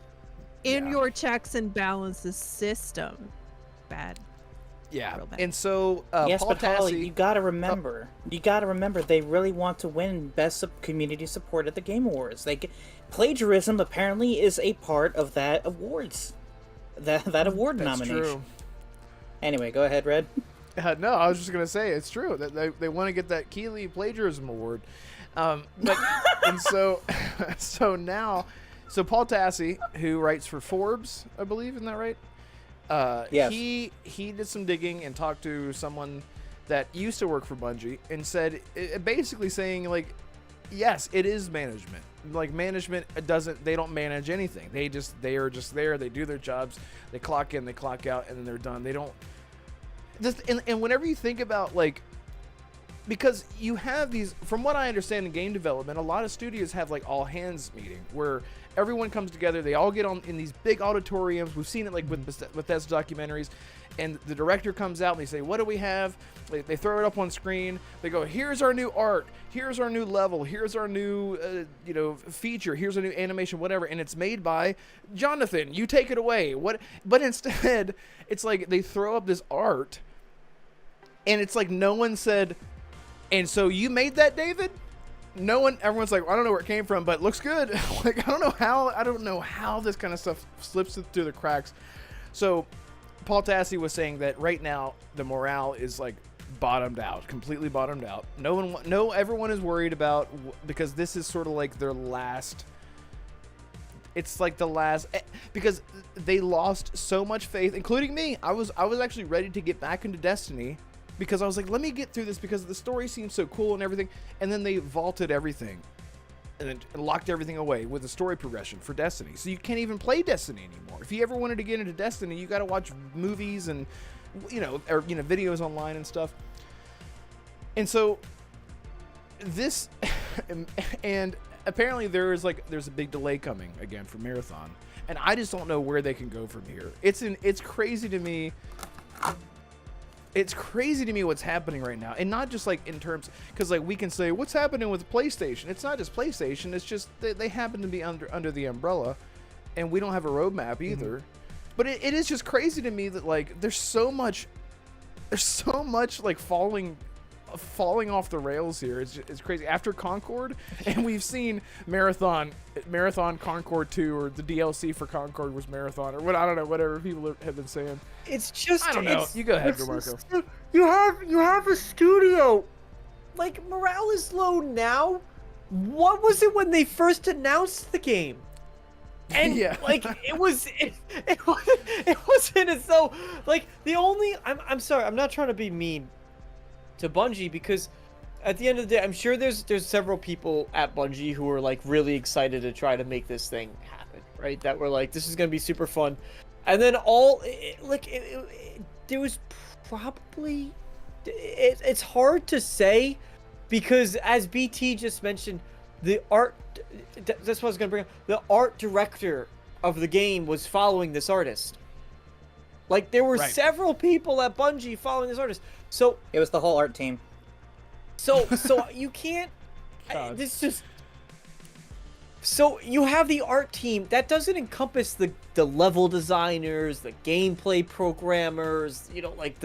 in your checks and balances system? Bad. Yeah. Real bad. And so Yes, Paul but Holly, Tassi, you gotta remember. You gotta remember they really want to win Best Community Support at the Game Awards. Plagiarism apparently is a part of that awards, that award that's nomination. true. Anyway, go ahead, Red. No, I was just gonna say it's true that they want to get that Keeley Plagiarism Award, but and so Paul Tassi, who writes for Forbes, I believe, isn't that right? Yes. He did some digging and talked to someone that used to work for Bungie and said, basically saying like, yes, it is management. Like management they don't manage anything. They are just there. They do their jobs. They clock in, they clock out, and then they're done. They don't. And whenever you think about like, because you have these, from what I understand in game development, a lot of studios have like all hands meeting where everyone comes together. They all get on in these big auditoriums. We've seen it like with Bethesda documentaries, and the director comes out and they say, what do we have? They throw it up on screen. They go, here's our new art. Here's our new level. Here's our new feature. Here's a new animation, whatever. And it's made by Jonathan. You take it away. But instead, it's like they throw up this art, and it's like no one said, and so you made that, David? Everyone's like, I don't know where it came from, but it looks good. Like, I don't know how this kind of stuff slips through the cracks. So Paul Tassi was saying that right now the morale is like bottomed out, completely bottomed out. Everyone is worried about, because this is sort of like their last. It's like the last, because they lost so much faith, including me. I was actually ready to get back into Destiny, because I was like, let me get through this because the story seems so cool and everything. And then they vaulted everything and then locked everything away with the story progression for Destiny. So you can't even play Destiny anymore. If you ever wanted to get into Destiny, you got to watch movies and, videos online and stuff. And so this, and apparently there's a big delay coming again for Marathon. And I just don't know where they can go from here. It's crazy to me. it's crazy to me what's happening right now, and not just like in terms, because like we can say what's happening with PlayStation. It's not just PlayStation. It's just they happen to be under the umbrella, and we don't have a roadmap either. But it is just crazy to me that like there's so much like falling off the rails here. It's crazy. After Concord, and we've seen Marathon Concord 2, or the DLC for Concord was Marathon, or what, I don't know, whatever people have been saying. It's just, I don't know. You go ahead, Marco. You have a studio. Like, morale is low now. What was it when they first announced the game? And Yeah. like it wasn't as though, like, the only, I'm sorry, I'm not trying to be mean to Bungie, because at the end of the day, I'm sure there's several people at Bungie who are like really excited to try to make this thing happen, right? That were like, this is gonna be super fun, and then there was probably, it's hard to say, because as BT just mentioned, the art, that's what I was gonna bring up. The art director of the game was following this artist. Like, there were several people at Bungie following this artist. So It was the whole art team. so you can't. This just. So you have the art team that doesn't encompass the level designers, the gameplay programmers, you know, like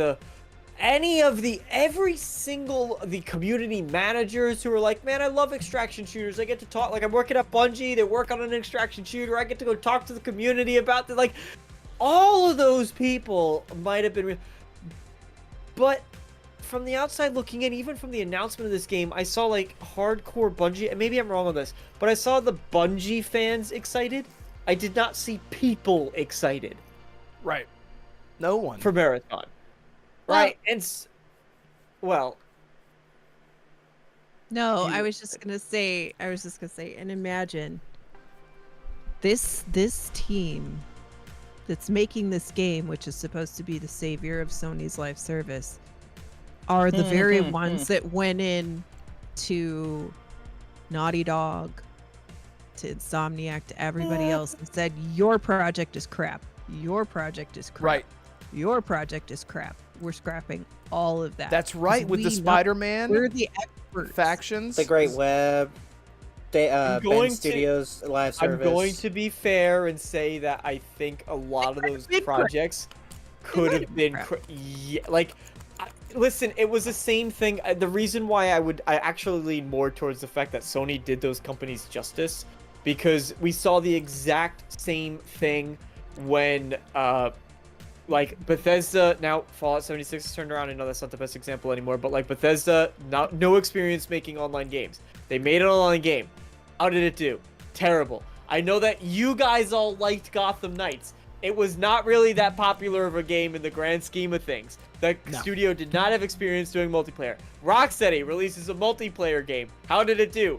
every single the community managers who are like, man, I love extraction shooters. I get to talk, like, I'm working at Bungie, they work on an extraction shooter, I get to go talk to the community about the, like, all of those people might have been but from the outside looking in, even from the announcement of this game, I saw like hardcore Bungie, and maybe I'm wrong on this, but I saw the Bungie fans excited. I did not see people excited. Right. No one. For Marathon. Right, and well, No, I was just gonna say, and imagine this team that's making this game, which is supposed to be the savior of Sony's live service, are the very ones that went in to Naughty Dog, to Insomniac, to everybody else, and said, your project is crap. Your project is crap. Right. Your project is crap. We're scrapping all of that. That's right. With the Spider-Man, we're the experts. factions, The Great Web, Ben Studios live service. I'm going to be fair and say that I think a lot of those projects could have been, listen, it was the same thing. The reason why I actually lean more towards the fact that Sony did those companies justice, because we saw the exact same thing when, like, Bethesda, now Fallout 76 has turned around. I know that's not the best example anymore, but like Bethesda, no experience making online games. They made an online game. How did it do? Terrible. I know that you guys all liked Gotham Knights. It was not really that popular of a game in the grand scheme of things. The studio did not have experience doing multiplayer. Rocksteady releases a multiplayer game. How did it do?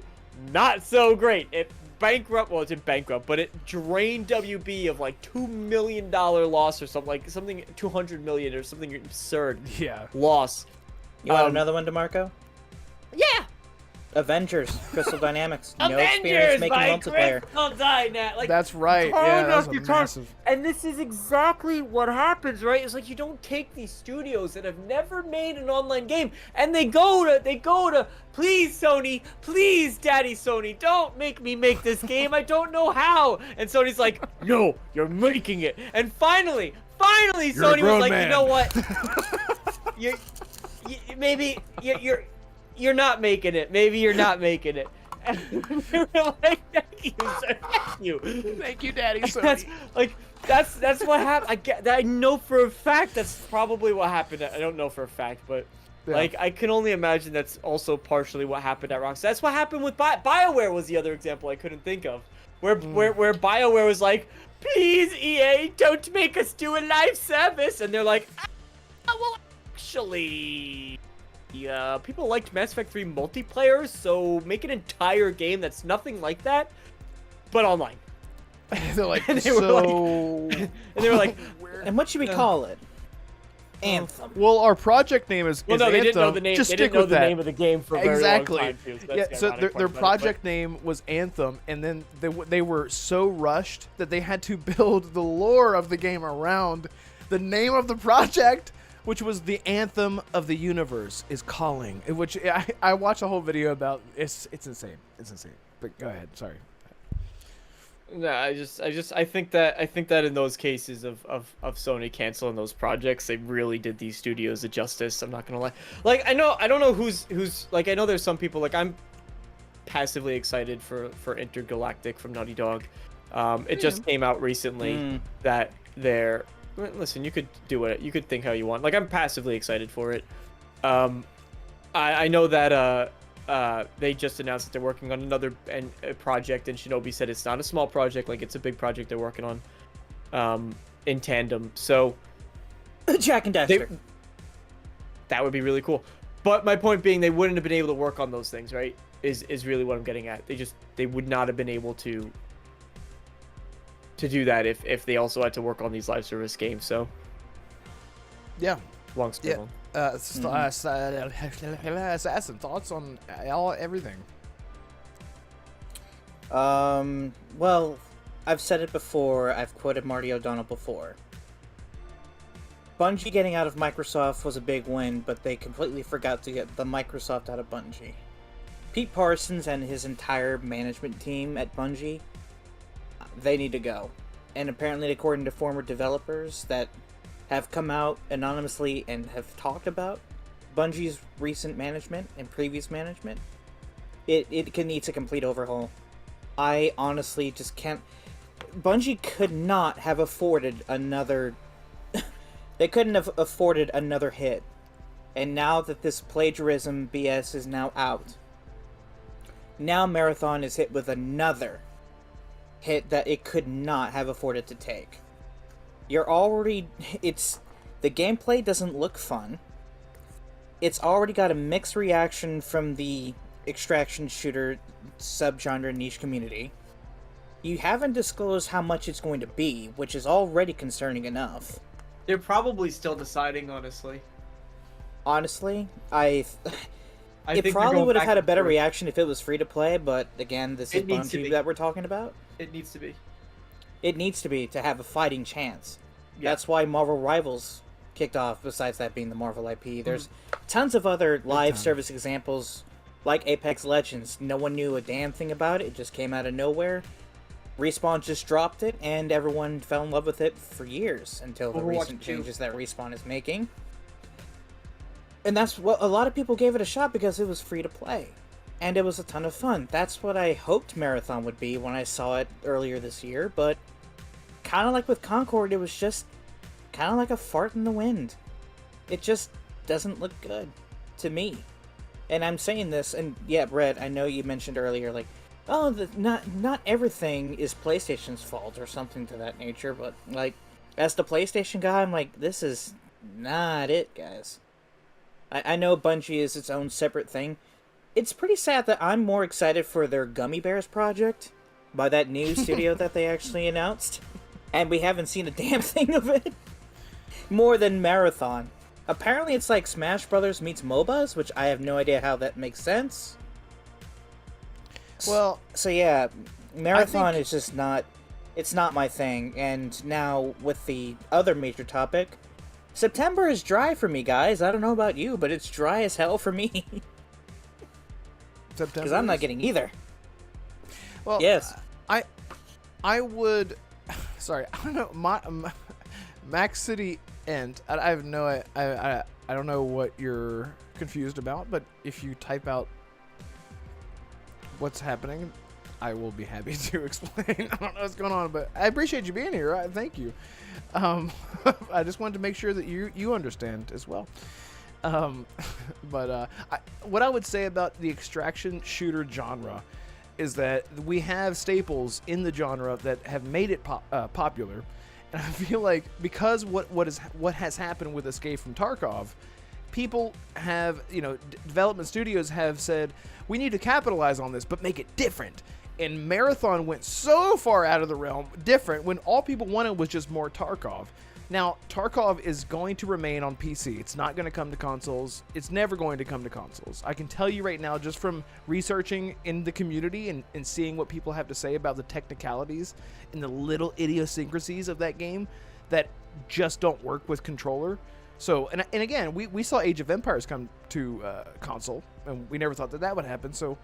Not so great. It it didn't bankrupt, but it drained WB of like $2 million loss or something 200 million or something absurd. Yeah. Loss. You want another one, DeMarco? Yeah. Avengers, Crystal Dynamics. No Avengers experience making by multiplayer. Crystal Dynamics. Like, That's right. Yeah, that's a massive. And this is exactly what happens, right? It's like, you don't take these studios that have never made an online game, and they go to, please Sony, please Daddy Sony, don't make me make this game. I don't know how. And Sony's like, no, you're making it. And finally, Sony was like, man. You know what? You're not making it. Maybe you're not making it. And they were like, thank you. Thank you, Daddy Sony. That's what happened. I know for a fact that's probably what happened. I don't know for a fact, but like, I can only imagine that's also partially what happened at Rockstar. That's what happened with BioWare was the other example I couldn't think of, where BioWare was like, please EA, don't make us do a live service, and they're like, well, actually. Yeah, people liked Mass Effect 3 multiplayer, so make an entire game that's nothing like that, but online. They're like, and they were like, and what should we call it? Anthem. Well, our project name is no, Anthem. they didn't know the name. Just they stick didn't know with the that. name of the game for a very long time, too. So Yeah, so their project name was Anthem, and then they were so rushed that they had to build the lore of the game around the name of the project. which was the anthem of the universe is calling, which I watched a whole video about. It's insane. It's insane. But go ahead. Sorry. No, I think that in those cases of Sony canceling those projects, they really did these studios a justice. I'm not gonna lie. Like I don't know who's like, I know there's some people, like, I'm passively excited for Intergalactic from Naughty Dog. It just came out recently that they're, listen, you could do it, you could think how you want. Like, I'm passively excited for it. I know that they just announced that they're working on another project, and Shinobi said it's not a small project, like, it's a big project they're working on in tandem. So Jack and Daxter. That would be really cool. But my point being, they wouldn't have been able to work on those things, right? Is really what I'm getting at. They would not have been able to do that if they also had to work on these live service games. So yeah, long story. Assassin, thoughts on everything? Well, I've said it before. I've quoted Marty O'Donnell before. Bungie getting out of Microsoft was a big win, but they completely forgot to get the Microsoft out of Bungie. Pete Parsons and his entire management team at Bungie, they need to go. And apparently, according to former developers that have come out anonymously and have talked about Bungie's recent management and previous management, it needs a complete overhaul. I honestly just can't... Bungie could not have afforded another... They couldn't have afforded another hit. And now that this plagiarism BS is now out, now Marathon is hit with another hit that it could not have afforded to take. You're already... The gameplay doesn't look fun. It's already got a mixed reaction from the extraction shooter subgenre niche community. You haven't disclosed how much it's going to be, which is already concerning enough. They're probably still deciding, honestly. Honestly, it think probably would have had a better reaction if it was free to play, but again, this is Bungie that we're talking about. It needs to be. It needs to be to have a fighting chance. Yeah. That's why Marvel Rivals kicked off, besides that being the Marvel IP. There's tons of other live service examples, like Apex Legends. No one knew a damn thing about it. It just came out of nowhere. Respawn just dropped it, and everyone fell in love with it for years, until the recent changes that Respawn is making. And that's what a lot of people gave it a shot, because it was free to play. And it was a ton of fun. That's what I hoped Marathon would be when I saw it earlier this year, but kind of like with Concord, it was just kind of like a fart in the wind. It just doesn't look good to me. And I'm saying this, and yeah, Brett, I know you mentioned earlier, like, oh, not everything is PlayStation's fault or something to that nature, but, like, as the PlayStation guy, I'm like, this is not it, guys. I know Bungie is its own separate thing. It's pretty sad that I'm more excited for their Gummy Bears project by that new studio that they actually announced, and we haven't seen a damn thing of it, more than Marathon. Apparently it's like Smash Brothers meets MOBAs, which I have no idea how that makes sense. Well, so yeah, Marathon is just not... It's not my thing, and now with the other major topic, September is dry for me, guys. I don't know about you, but it's dry as hell for me. Because I'm not getting either. Well, yes. I would... Sorry, I don't know. Max City End. I have no... I don't know what you're confused about, but if you type out what's happening, I will be happy to explain. I don't know what's going on, but I appreciate you being here. Thank you. I just wanted to make sure that you understand as well. What I would say about the extraction shooter genre is that we have staples in the genre that have made it popular, and I feel like because what has happened with Escape from Tarkov, people have, development studios have said, we need to capitalize on this, but make it different. And Marathon went so far out of the realm different when all people wanted was just more Tarkov. Now, Tarkov is going to remain on PC. It's not going to come to consoles. It's never going to come to consoles. I can tell you right now, just from researching in the community and seeing what people have to say about the technicalities and the little idiosyncrasies of that game that just don't work with controller. So, and again, we saw Age of Empires come to console, and we never thought that would happen. So,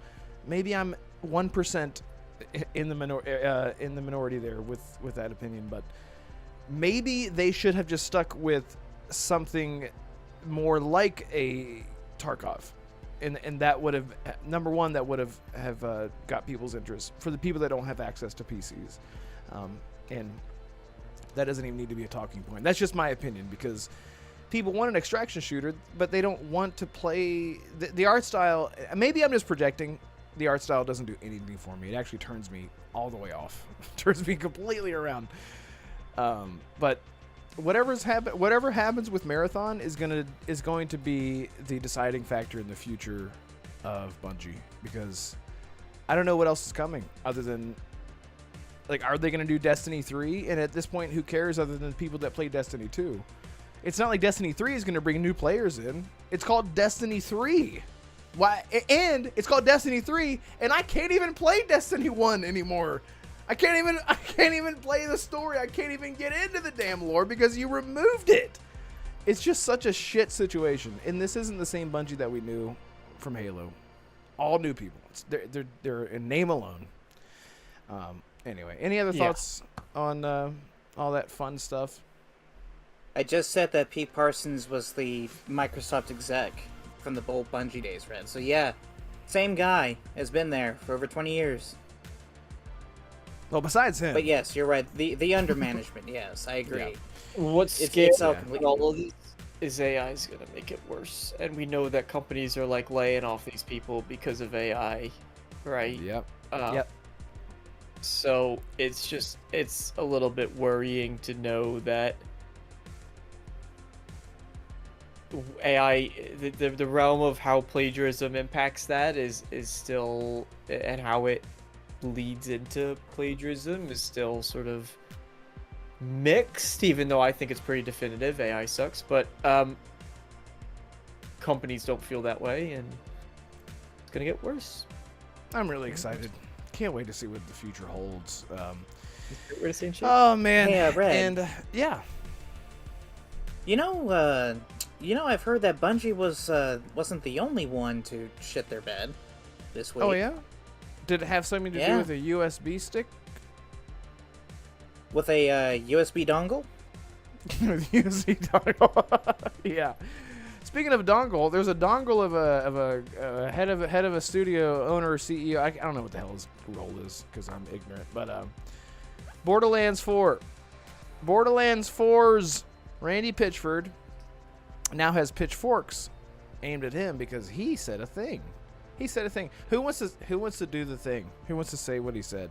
maybe I'm 1% in the minority there with that opinion, but maybe they should have just stuck with something more like a Tarkov, and that would have, number one, that would have got people's interest for the people that don't have access to PCs, and that doesn't even need to be a talking point. That's just my opinion, because people want an extraction shooter, but they don't want to play the art style. Maybe I'm just projecting. The art style doesn't do anything for me. It actually turns me all the way off. Turns me completely around. But whatever happens with Marathon is going to be the deciding factor in the future of Bungie, because I don't know what else is coming other than, like, are they going to do Destiny 3? And at this point, who cares other than people that play Destiny 2? It's not like Destiny 3 is going to bring new players in. It's called Destiny 3. Why? And it's called Destiny 3, and I can't even play Destiny 1 anymore. I can't even play the story. I can't even get into the damn lore because you removed it. It's just such a shit situation. And this isn't the same Bungie that we knew from Halo. All new people. They're in name alone. Anyway, any other thoughts on all that fun stuff? I just said that Pete Parsons was the Microsoft exec from the old Bungie days, Red. So yeah, same guy has been there for over 20 years. Well, besides him. But yes, you're right. The under management. Yes, I agree. Yeah. What's scary it's all with completely all of this is AI is going to make it worse, and we know that companies are like laying off these people because of AI, right? Yep. Yep. So it's a little bit worrying to know that AI, the realm of how plagiarism impacts that is still, and how it leads into plagiarism is still sort of mixed, even though I think it's pretty definitive. AI sucks, but companies don't feel that way, and it's gonna get worse. I'm really excited. Can't wait to see what the future holds. We're the same shit. Oh man. Hey, Red. And yeah. You know, I've heard that Bungie wasn't the only one to shit their bed this week. Oh yeah. Did it have something to do with a USB stick? With a USB dongle? USB dongle. Yeah. Speaking of dongle, there's a dongle of a head of a studio owner or CEO. I don't know what the hell his role is because I'm ignorant. But Borderlands 4. Borderlands 4's Randy Pitchford now has pitchforks aimed at him because he said a thing. He said a thing. Who wants to do the thing? Who wants to say what he said?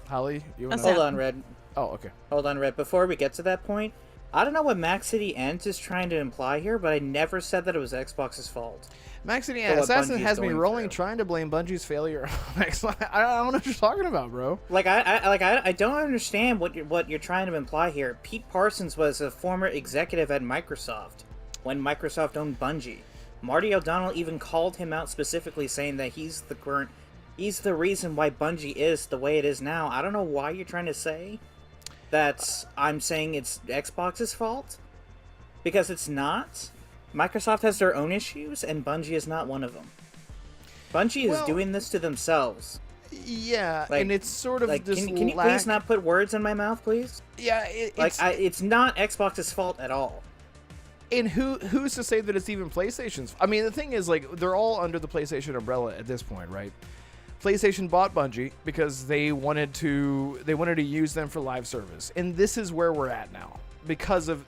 Holly, you want to? Hold on, Red. Oh, okay. Hold on, Red. Before we get to that point, I don't know what Max City Ends is trying to imply here, but I never said that it was Xbox's fault. Max City For what Assassin Bungie's has me going rolling, through. trying to blame Bungie's failure on Xbox. I don't know what you're talking about, bro. I don't understand what you're trying to imply here. Pete Parsons was a former executive at Microsoft when Microsoft owned Bungie. Marty O'Donnell even called him out specifically, saying that he's the reason why Bungie is the way it is now. I don't know why you're trying to say that I'm saying it's Xbox's fault, because it's not. Microsoft has their own issues, and Bungie is not one of them. Bungie is doing this to themselves. Yeah, and it's sort of this can you please not put words in my mouth, please? Yeah, it's not Xbox's fault at all. And who's to say that it's even PlayStation's? I mean, the thing is, like, they're all under the PlayStation umbrella at this point, right? PlayStation bought Bungie because they wanted to use them for live service, and this is where we're at now because of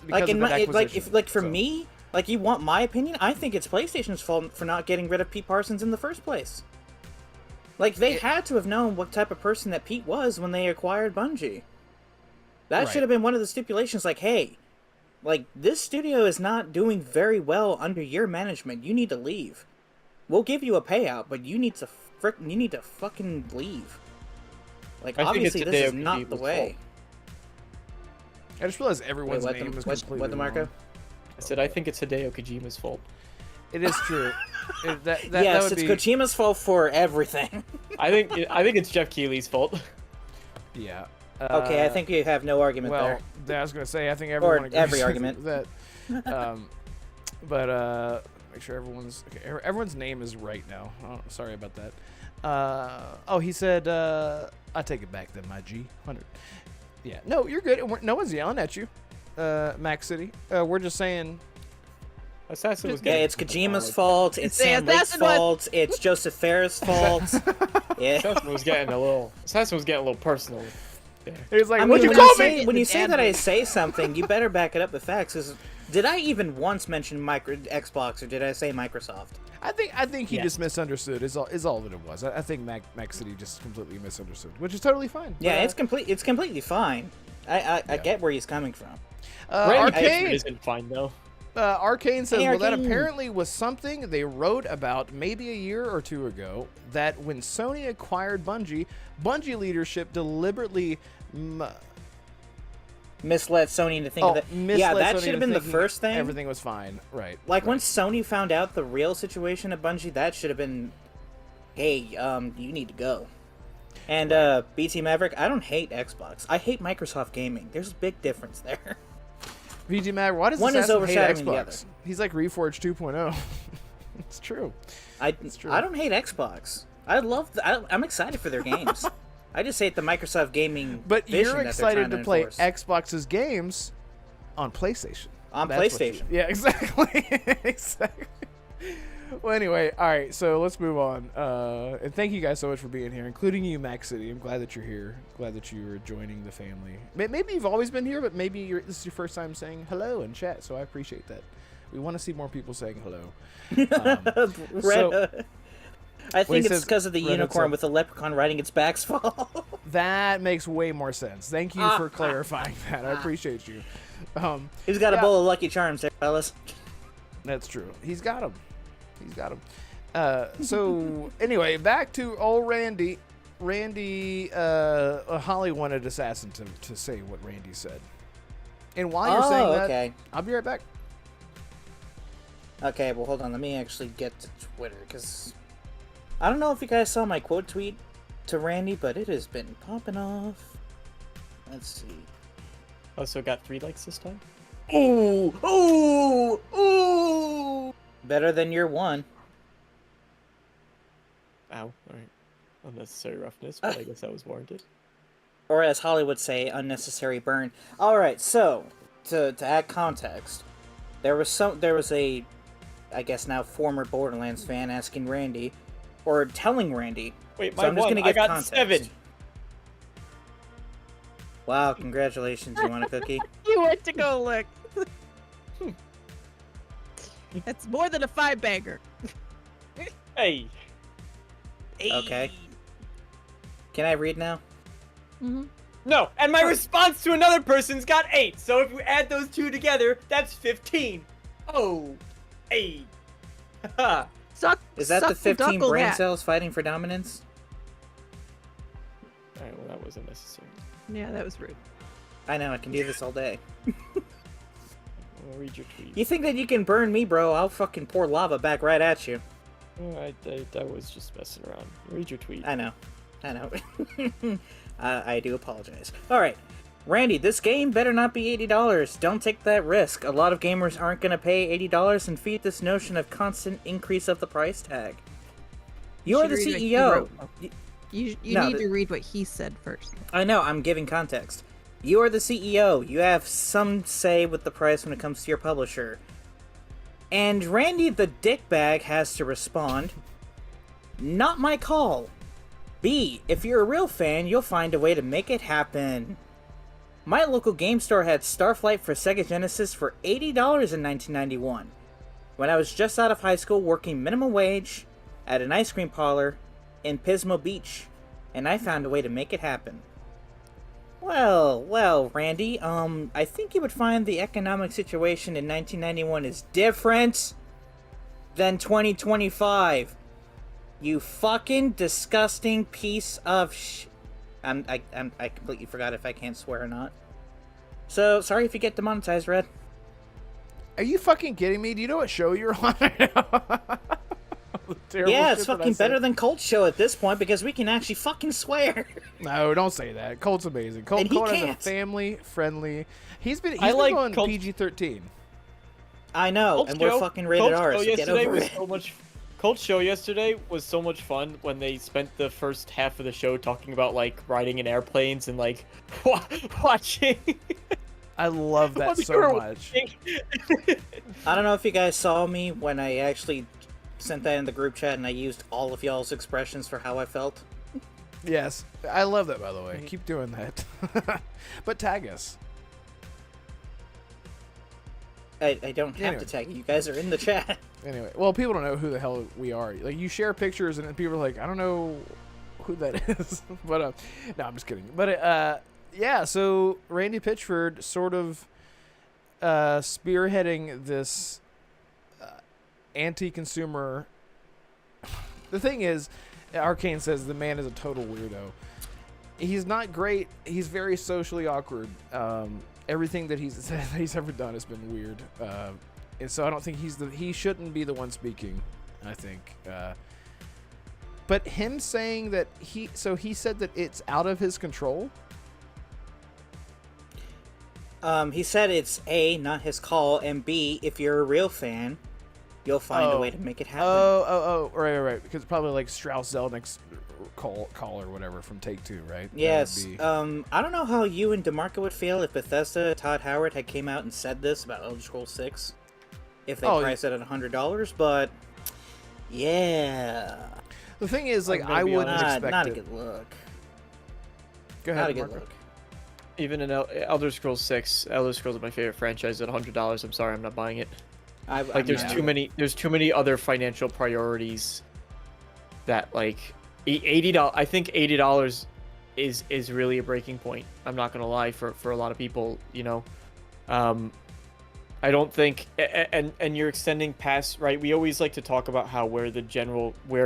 for me, like, you want my opinion? I think it's PlayStation's fault for not getting rid of Pete Parsons in the first place. Like, they had to have known what type of person that Pete was when they acquired Bungie. That should have been one of the stipulations, like, hey, like, this studio is not doing very well under your management. You need to leave. We'll give you a payout, but you need to fucking leave. Like, obviously this is not the way. I just realized everyone's name is completely what, DeMarco? wrong. I said I think it's Hideo Kojima's fault. It is true. Yes, it's Kojima's fault for everything. I think it's Jeff Keighley's fault. Yeah. Okay, I think you have no argument well, there. I was gonna say I think everyone agrees every with argument. that. But make sure everyone's name is right now. Oh, sorry about that. He said I take it back then, my G 100. Yeah, no, you're good. No one's yelling at you, Max City. We're just saying. Assassin was Yeah, getting it's Kojima's fault. It's The Sam Lake's Assassin was- fault. It's Joseph Fares' fault. Yeah. Assassin was getting a little personal. Yeah. He's like, I what'd mean, you when call you me? say, when you say Dad that I voice. say something, you better back it up with facts. 'Cause did I even once mention Xbox, or did I say Microsoft? I think he Yes. just misunderstood. Is all that it was. I think Max City just completely misunderstood, which is totally fine. Yeah, But, it's completely fine. I get where he's coming from. Randy Pitchford Arcane. isn't fine though. Arcane says, Hey, well, that Arcane. apparently was something they wrote about maybe a year or two ago, that when Sony acquired Bungie leadership deliberately Misled Sony into thinking that. Yeah, misled that Sony should have into been the thinking first thing. Everything was fine. Right. Like right. when Sony found out the real situation at Bungie, that should have been, hey, you need to go. And BT Maverick, I don't hate Xbox. I hate Microsoft gaming. There's a big difference there. VG Mag, why does One is Assassin hate overshadowing the Xbox? He's like Reforged 2.0. It's true. true. I don't hate Xbox. I'm excited for their games. I just hate the Microsoft gaming. But vision you're that they're excited trying to play enforce. Xbox's games on PlayStation. On That's what PlayStation. Yeah, exactly. Exactly. Well, anyway, all right, so let's move on. And thank you guys so much for being here, including you, Max City. I'm glad that you're here. Glad that you are joining the family. Maybe you've always been here, but maybe this is your first time saying hello in chat, so I appreciate that. We want to see more people saying hello. I think he it's says because of the Red unicorn Hood with the leprechaun riding its back's fall. That makes way more sense. Thank you for clarifying that. I appreciate you. He's got Yeah. a bowl of Lucky Charms there, fellas. That's true. He's got him. So anyway, back to old Randy. Holly wanted Assassin to say what Randy said. And while you're saying that, okay. I'll be right back. Okay, well, hold on. Let me actually get to Twitter, because I don't know if you guys saw my quote tweet to Randy, but it has been popping off. Let's see. Also got 3 likes this time. Ooh! Ooh! Ooh! Better than your one. Ow. Alright. Unnecessary roughness, but I guess that was warranted. Or as Holly would say, unnecessary burn. Alright, so, to add context, there was a, I guess now former Borderlands fan asking Randy, or telling Randy. Wait, So my I'm just one, gonna I give got context. 7. Wow, congratulations. You want a cookie? You went to go look. That's more than a 5-bagger. Hey. Okay. Can I read now? Mm-hmm. No, and my response to another person's got 8. So if you add those two together, that's 15. Oh. Hey. Haha. Suck. Is that suck the 15 duckle brain that. cells fighting for dominance? Alright, well that wasn't necessary. Yeah, that was rude. I know, I can do this all day. I'll read your tweet. You think that you can burn me, bro? I'll fucking pour lava back right at you. Oh, I was just messing around. Read your tweet. I know. I do apologize. Alright. Randy, this game better not be $80. Don't take that risk. A lot of gamers aren't going to pay $80 and feed this notion of constant increase of the price tag. You are the should read what he CEO. wrote. Y- You No, need the- to read what he said first. I know, I'm giving context. You are the CEO. You have some say with the price when it comes to your publisher. And Randy the dickbag has to respond, not my call. B, if you're a real fan, you'll find a way to make it happen. My local game store had Starflight for Sega Genesis for $80 in 1991, when I was just out of high school working minimum wage at an ice cream parlor in Pismo Beach, and I found a way to make it happen. Well, Randy, I think you would find the economic situation in 1991 is different than 2025. You fucking disgusting piece of I completely forgot if I can't swear or not. So, sorry if you get demonetized, Red. Are you fucking kidding me? Do you know what show you're on? Terrible Yeah, it's shit that I fucking said. better than Colt's show at this point because we can actually fucking swear. No, don't say that. Colt's amazing. Colt And he is a can't. family friendly. He's been I like going Colt. PG-13. I know, Colt's and we're show- fucking rated Colt's R, show so get yesterday over was it. so much. Colt's show yesterday was so much fun when they spent the first half of the show talking about like riding in airplanes and like watching. I love that what they so were much. watching. I don't know if you guys saw me when I actually sent that in the group chat and I used all of y'all's expressions for how I felt. Yes, I love that, by the way. Keep doing that. But tag us. I don't have Anyway. to tag you. You guys are in the chat. Anyway, well, people don't know who the hell we are. Like, you share pictures, and people are like, I don't know who that is. But, no, I'm just kidding. But, yeah, so Randy Pitchford sort of spearheading this anti-consumer. The thing is, Arcane says the man is a total weirdo. He's not great. He's very socially awkward. Everything that he's ever done has been weird. And so I don't think he shouldn't be the one speaking, I think. But him saying that he said that it's out of his control. He said it's A, not his call, and B, if you're a real fan, you'll find a way to make it happen. Right. Because probably like Strauss Zelnick's call or whatever from Take-Two, right? Yes. That would be- I don't know how you and DeMarco would feel if Bethesda, Todd Howard, had came out and said this about Elder Scrolls 6. If they priced it at $100, but yeah. The thing is, like, I'm gonna I be wouldn't honest. expect Not a it. good look. Go Not ahead, a good Marco. look. Even in Elder Scrolls 6, Elder Scrolls is my favorite franchise at $100. I'm sorry, I'm not buying it. Like, there's too many other financial priorities that like $80. I think $80 is really a breaking point. I'm not gonna lie for a lot of people, you know. I don't think, and you're extending past, right? We always like to talk about how we're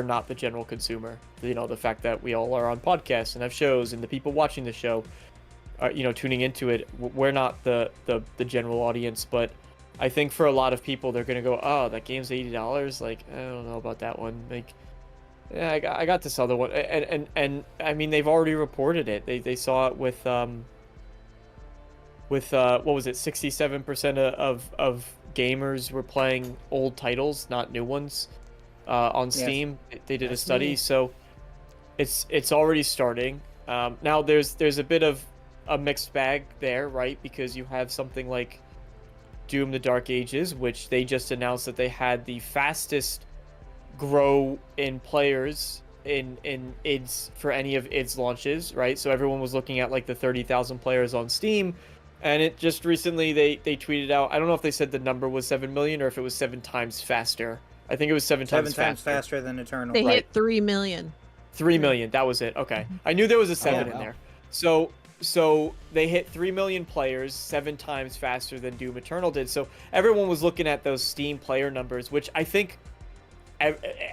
not the general consumer. You know, the fact that we all are on podcasts and have shows, and the people watching the show, you know, tuning into it. We're not the general audience, but I think for a lot of people, they're gonna go, oh, that game's $80. Like, I don't know about that one. Like, yeah, I got this other one, and I mean, they've already reported it. They saw it with what was it? 67% of gamers were playing old titles, not new ones, on Steam. They did a study, me. so it's already starting. Now there's a bit of a mixed bag there, right? Because you have something like Doom: The Dark Ages, which they just announced that they had the fastest grow in players in ids for any of ids launches, right? So everyone was looking at like the 30,000 players on Steam, and it just recently they tweeted out, I don't know if they said the number was 7 million or if it was 7 times faster. I think it was seven times faster than Eternal. They Right. hit 3 million. 3 million, that was it. Okay. I knew there was a 7 in wow. there. So they hit 3 million players, 7 times faster than Doom Eternal did. So everyone was looking at those Steam player numbers, which I think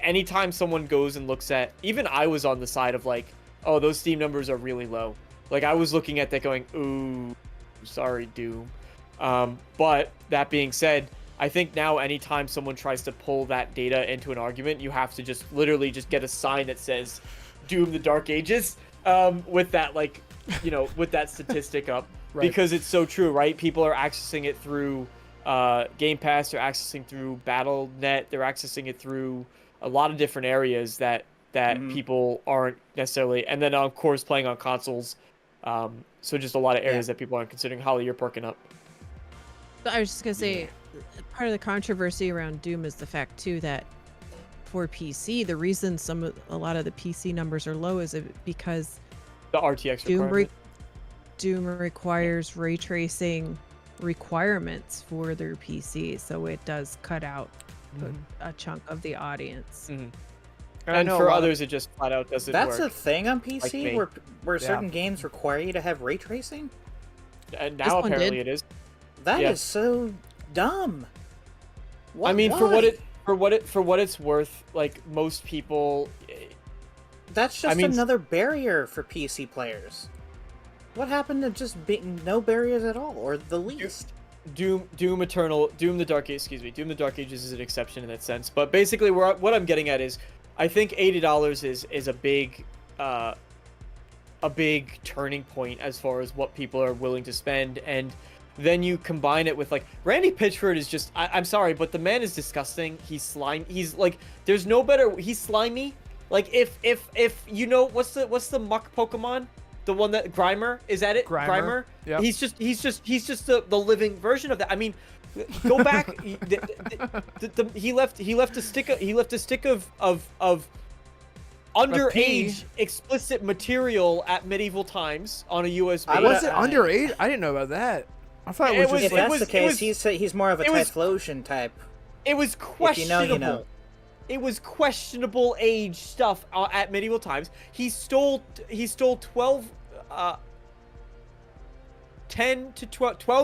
anytime someone goes and looks at, even I was on the side of like, oh, those Steam numbers are really low. Like, I was looking at that going, ooh, sorry, Doom. But that being said, I think now anytime someone tries to pull that data into an argument, you have to just literally just get a sign that says Doom: The Dark Ages, with that, like, you know, with that statistic up. Right. Because it's so true, right? People are accessing it through Game Pass, they're accessing through Battle.net, they're accessing it through a lot of different areas that people aren't necessarily, and then of course playing on consoles. So just a lot of areas that people aren't considering. Holly, you're perking up. But I was just gonna say, part of the controversy around Doom is the fact too that for PC, the reason a lot of the PC numbers are low is because The RTX Doom requirement. Doom requires ray tracing requirements for their PC, so it does cut out a chunk of the audience. Mhm. And I And know a for lot of- others, it just flat out doesn't That's a work. thing on Like PC me. where Yeah. certain games require you to have ray tracing? And This now one apparently did. it is. That is Yeah. so dumb. I mean, for why? what it's worth, like most people, That's just I mean- another barrier for PC players. What happened to just being no barriers at all, or the least? Doom the Dark Ages, Doom the Dark Ages is an exception in that sense. But basically, what I'm getting at is, I think $80 is a big turning point as far as what people are willing to spend, and then you combine it with, like, Randy Pitchford is just, I'm sorry, but the man is disgusting. He's slime. He's like, there's no better. He's slimy. Like, if you know, what's the muck Pokemon? The one that Grimer, is that it? Grimer. Yeah. He's just the living version of that. I mean, go back. He left a stick of underage explicit material at medieval times on a USB. Was it underage? I didn't know about that. I thought it was just if that's the case, he's more of a Typhlosion type. It was questionable. If you know. It was questionable age stuff at medieval times. He stole 12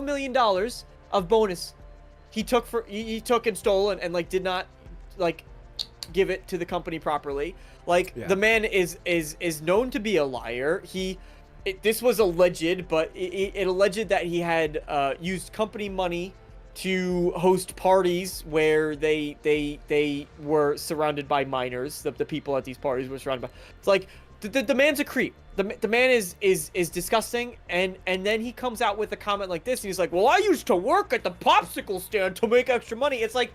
million dollars of bonus. He took and stole and like did not like give it to the company properly. Like, the man is known to be a liar. This was alleged, but it alleged that he had used company money to host parties where they were surrounded by minors. The people at these parties were surrounded by. It's like the man's a creep. The man is disgusting, and then he comes out with a comment like this, and he's like, "Well, I used to work at the popsicle stand to make extra money." It's like,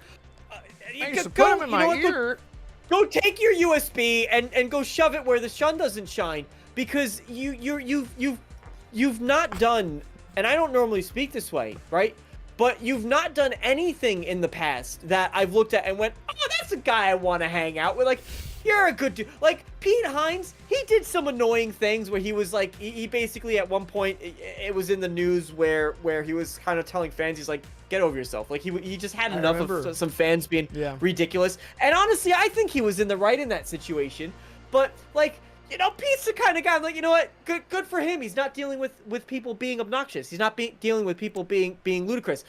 go take your USB and go shove it where the sun doesn't shine, because you've not done, and I don't normally speak this way, right? But you've not done anything in the past that I've looked at and went, "Oh, that's a guy I want to hang out with." Like, you're a good dude. Like, Pete Hines, he did some annoying things where he was like, he basically at one point, it was in the news where he was kind of telling fans, he's like, "Get over yourself." Like, he just had enough of some fans being ridiculous. And honestly, I think he was in the right in that situation. But, like, you know, Pete's the kind of guy, like, you know what? Good for him. He's not dealing with people being obnoxious. He's not dealing with people being ludicrous.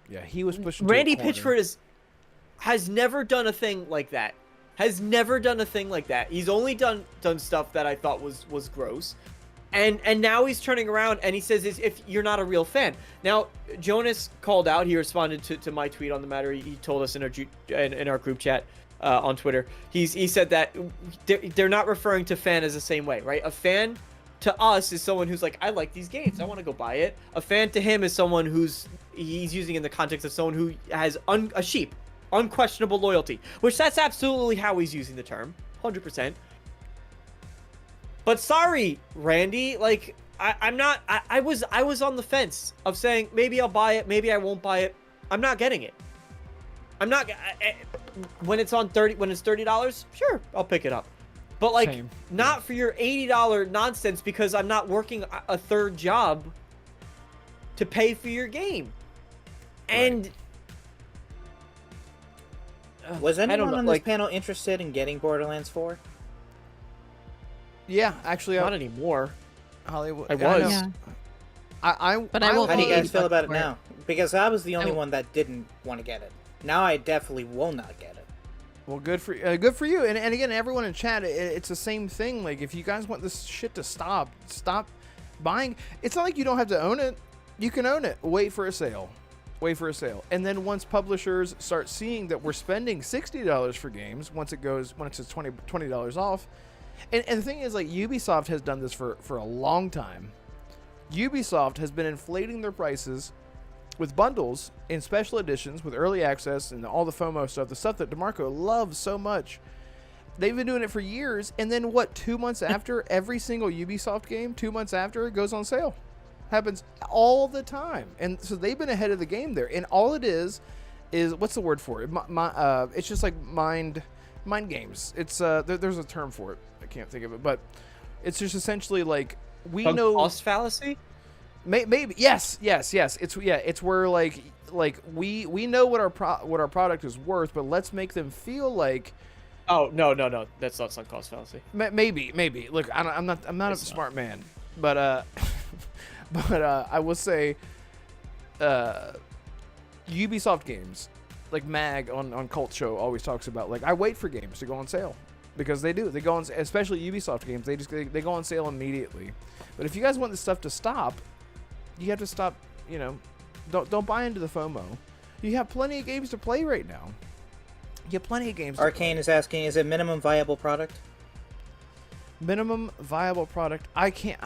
Yeah, he was pushing. Randy Pitchford has never done a thing like that. He's only done stuff that I thought was gross. And now he's turning around and he says, if you're not a real fan. Now, Jonas called out. He responded to my tweet on the matter. He told us in our group chat on Twitter. He said that they're not referring to fan as the same way, right? A fan to us is someone who's like, "I like these games. I want to go buy it." A fan to him is someone he's using in the context of someone who has a sheep, unquestionable loyalty, which that's absolutely how he's using the term, 100%. But sorry, Randy, like, I'm not. I was on the fence of saying maybe I'll buy it, maybe I won't buy it. I'm not getting it. I'm not. When it's $30, sure, I'll pick it up. But like, not for your $80 nonsense, because I'm not working a third job to pay for your game. And was anyone on this panel interested in getting Borderlands 4? Yeah, actually, not anymore. Hollywood. I was. Yeah. But I won't. How do you guys feel about it now? Because I was the only one that didn't want to get it. Now I definitely will not get it. Well, good for you. And again, everyone in chat, it's the same thing. Like, if you guys want this shit to stop buying. It's not like you don't have to own it. You can own it. Wait for a sale. And then once publishers start seeing that we're spending $60 for games, once it's $20 off. And the thing is, like, Ubisoft has done this for a long time. Ubisoft has been inflating their prices with bundles in special editions with early access and all the FOMO stuff, the stuff that DeMarco loves so much. They've been doing it for years, and then 2 months after, every single Ubisoft game, 2 months after, it goes on sale. Happens all the time. And so they've been ahead of the game there. And all it is what's the word for it? It's just like mind games. It's there's a term for it. I can't think of it, but it's just essentially like know cost fallacy. Maybe yes. It's where like we know what our product is worth, but let's make them feel like. Oh no, that's not sunk cost fallacy. Maybe. Look, I'm not a smart man, but I will say, Ubisoft games, like Mag on Cult Show always talks about, like, I wait for games to go on sale. Because they do. They go on, especially Ubisoft games, they go on sale immediately. But if you guys want this stuff to stop, you have to stop, Don't buy into the FOMO. You have plenty of games to play right now. You have plenty of games. Arcane is asking, is it minimum viable product? Minimum viable product. I can't.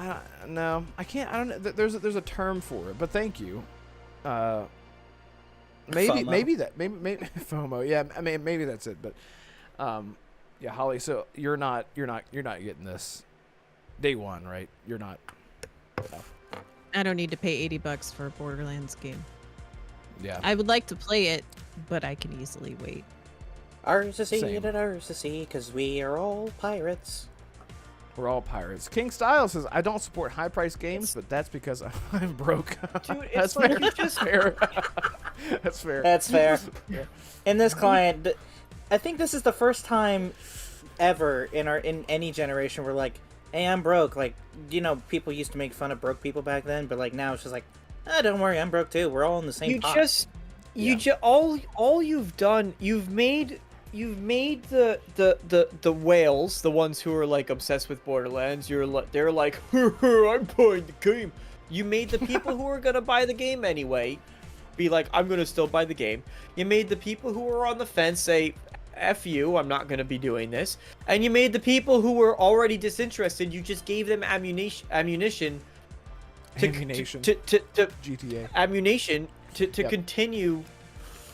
No, I can't. I don't know. There's a term for it, but thank you. Maybe maybe FOMO. Yeah, I mean maybe that's it. But yeah, Holly. So you're not getting this day one, right? You're not. No. I don't need to pay $80 for a Borderlands game. Yeah. I would like to play it, but I can easily wait. Ours to see, Same. ours to see, because we are all pirates. We're all pirates. King Style says, I don't support high-priced games, but that's because I'm broke. Dude, That's it's like fair. you just fair. That's fair. That's fair. In this client, I think this is the first time ever in any generation where like, hey, I'm broke. Like, you know, people used to make fun of broke people back then, but like now it's just like, don't worry, I'm broke too. We're all in the same pot. All you've done, you've made the whales, the ones who are like obsessed with Borderlands, they're like, I'm buying the game. You made the people who are gonna buy the game anyway be like, I'm gonna still buy the game. You made the people who are on the fence say, F you, I'm not gonna be doing this. And you made the people who were already disinterested, you just gave them ammunition to GTA. ammunition to Yep. continue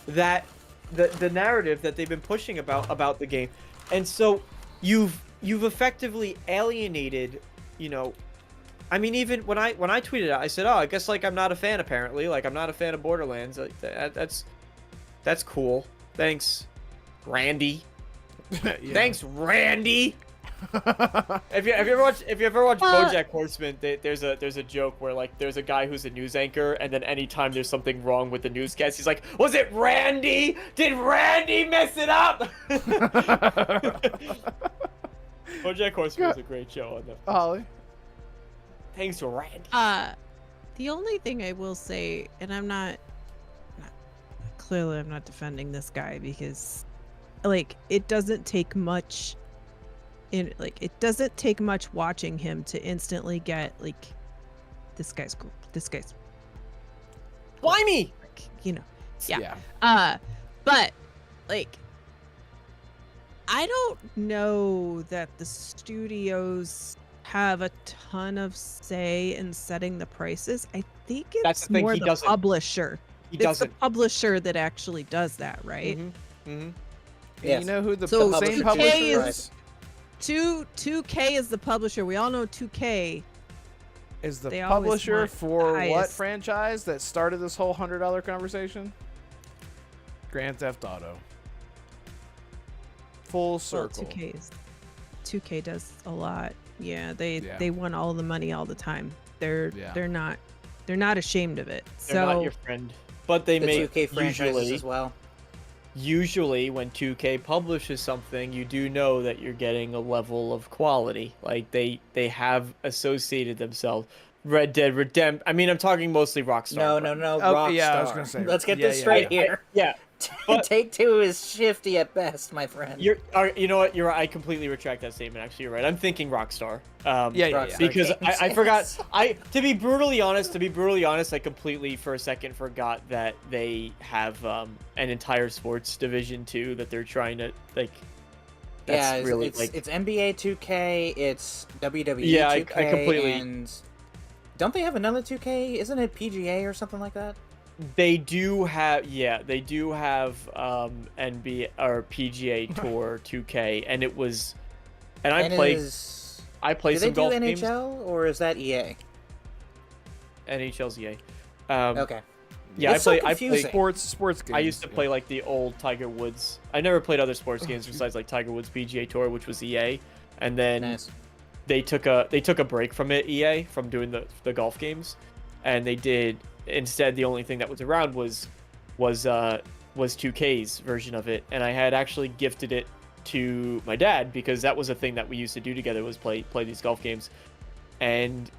that the narrative that they've been pushing about the game. And so you've effectively alienated, you know, I mean, even when I tweeted out, I said, I guess like I'm not a fan apparently, like I'm not a fan of Borderlands. Like that's cool. Thanks, Randy. Yeah. Thanks, Randy. If you ever watch BoJack Horseman, there's a joke where like there's a guy who's a news anchor, and then anytime there's something wrong with the newscast, he's like, "Was it Randy? Did Randy mess it up?" BoJack Horseman was a great show on that. Holly. Thanks, Randy. The only thing I will say, and I'm not defending this guy because, like, it doesn't take much. It doesn't take much watching him to instantly get like, this guy's cool. This guy's, Why me? you know, yeah. Yeah. But like, I don't know that the studios have a ton of say in setting the prices. I think That's it's the thing, more he the doesn't. publisher. He It's doesn't. the publisher that actually does that, right? Mm-hmm. Mm-hmm. Yes. You know who the So same 2K publisher is- is? 2K is the publisher. We all know 2K. Is the They always publisher want for the what highest. franchise that started this whole $100 conversation? Grand Theft Auto. Full Well, circle. 2K does a lot. Yeah, they Yeah. want all the money all the time. They're Yeah. they're not ashamed of it. They're not So your friend, but they The make 2K franchises usually. as well. Usually when 2K publishes something, you do know that you're getting a level of quality. Like they have associated themselves. Red Dead Redemption. I mean, I'm talking mostly Rockstar. No, but- Rockstar. yeah, I was gonna say- Let's get yeah, this yeah, straight yeah. here. Yeah. But- Take-Two is shifty at best, my friend. You know what? You're right. I completely retract that statement. Actually, you're right. I'm thinking Rockstar. Yeah. Rockstar Because games, I forgot. yes. To be brutally honest, I completely for a second forgot that they have an entire sports division too that they're trying to like. Yeah, That's really it's, like it's NBA 2K, it's WWE Yeah, I 2K, completely- and don't they have another 2K? Isn't it PGA or something like that? they do have NBA or PGA Tour 2K, and it was, and I And played do some they do golf NHL games. or is that EA? NHL's EA. Okay. Yeah, It's so I play confusing. Sports games. I used to play like the old Tiger Woods. I never played other sports games besides like Tiger Woods PGA Tour, which was EA, and then Nice. they took a break from it, EA, from doing the golf games, and they did instead the only thing that was around was 2K's version of it, and I had actually gifted it to my dad because that was a thing that we used to do together was play these golf games, and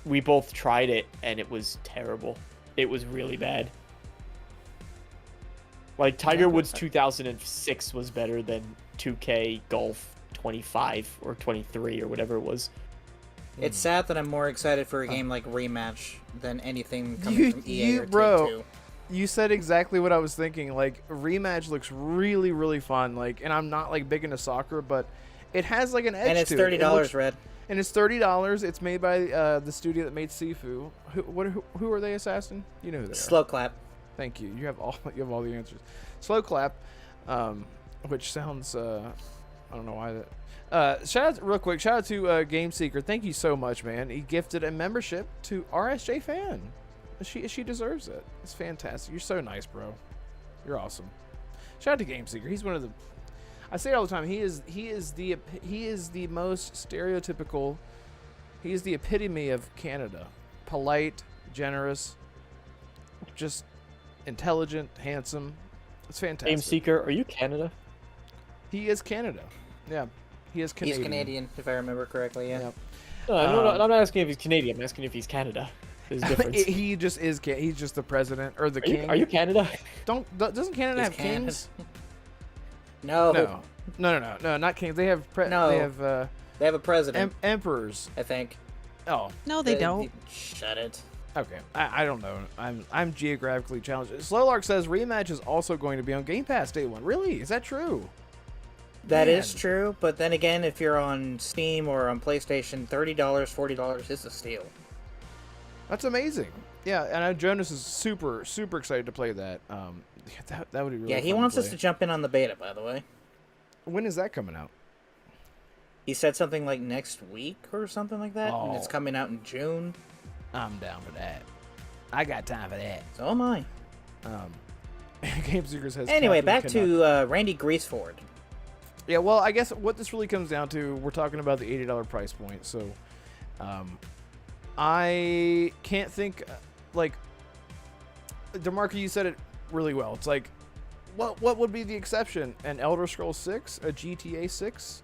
we both tried it and it was terrible. It was really bad. Like Tiger Woods 2006 was better than 2K Golf 25 or 23 or whatever it was. It's sad that I'm more excited for a game like Rematch than anything coming from EA or Take-Two. You said exactly what I was thinking. Like, Rematch looks really, really fun. Like, and I'm not like big into soccer, but it has like an edge to it. And it's $30, Red. And it's $30. It's made by the studio that made Sifu. Who are they, Assassin? You know who they are. Slow Clap. Thank you. You have all the answers. Slow Clap, which sounds I don't know why that. Shout out to Game Seeker. Thank you so much, man. He gifted a membership to RSJ Fan. She deserves it. It's fantastic. You're so nice, bro. You're awesome. Shout out to Game Seeker. He's one of the. I say it all the time. He is the most stereotypical. He is the epitome of Canada. Polite, generous, just intelligent, handsome. It's fantastic. Game Seeker, are you Canada? He is Canada. Yeah, he is Canadian. He's Canadian, if I remember correctly. Yeah. Yep. No, I'm not asking if he's Canadian. I'm asking if he's Canada. There's a difference. He just is. He's just the president or the king. Are you Canada? Doesn't Canada He's have kings? No. No, not kings. They have No. They have a president. emperors. I think. Oh, No, they don't. Shut it. okay. I don't know. I'm geographically challenged. Slowlark says Rematch is also going to be on Game Pass day one. Really? Is that true? That Man. is true, but then again, if you're on Steam or on PlayStation, $30, $40 is a steal. That's amazing. Yeah, and I know Jonas is super excited to play that. That would be really. Yeah, he fun wants to us play. to jump in on the beta, by the way. When is that coming out? He said something like next week or something like that, and it's Oh. coming out in June. I'm down for that. I got time for that. So am I. Game Seekers has. Anyway, Catherine back Kennard. to Randy Greaseford. Yeah, well, I guess what this really comes down to, we're talking about the $80 price point. So, I can't think, like, DeMarco, you said it really well. It's like, what would be the exception? An Elder Scrolls 6? A GTA 6?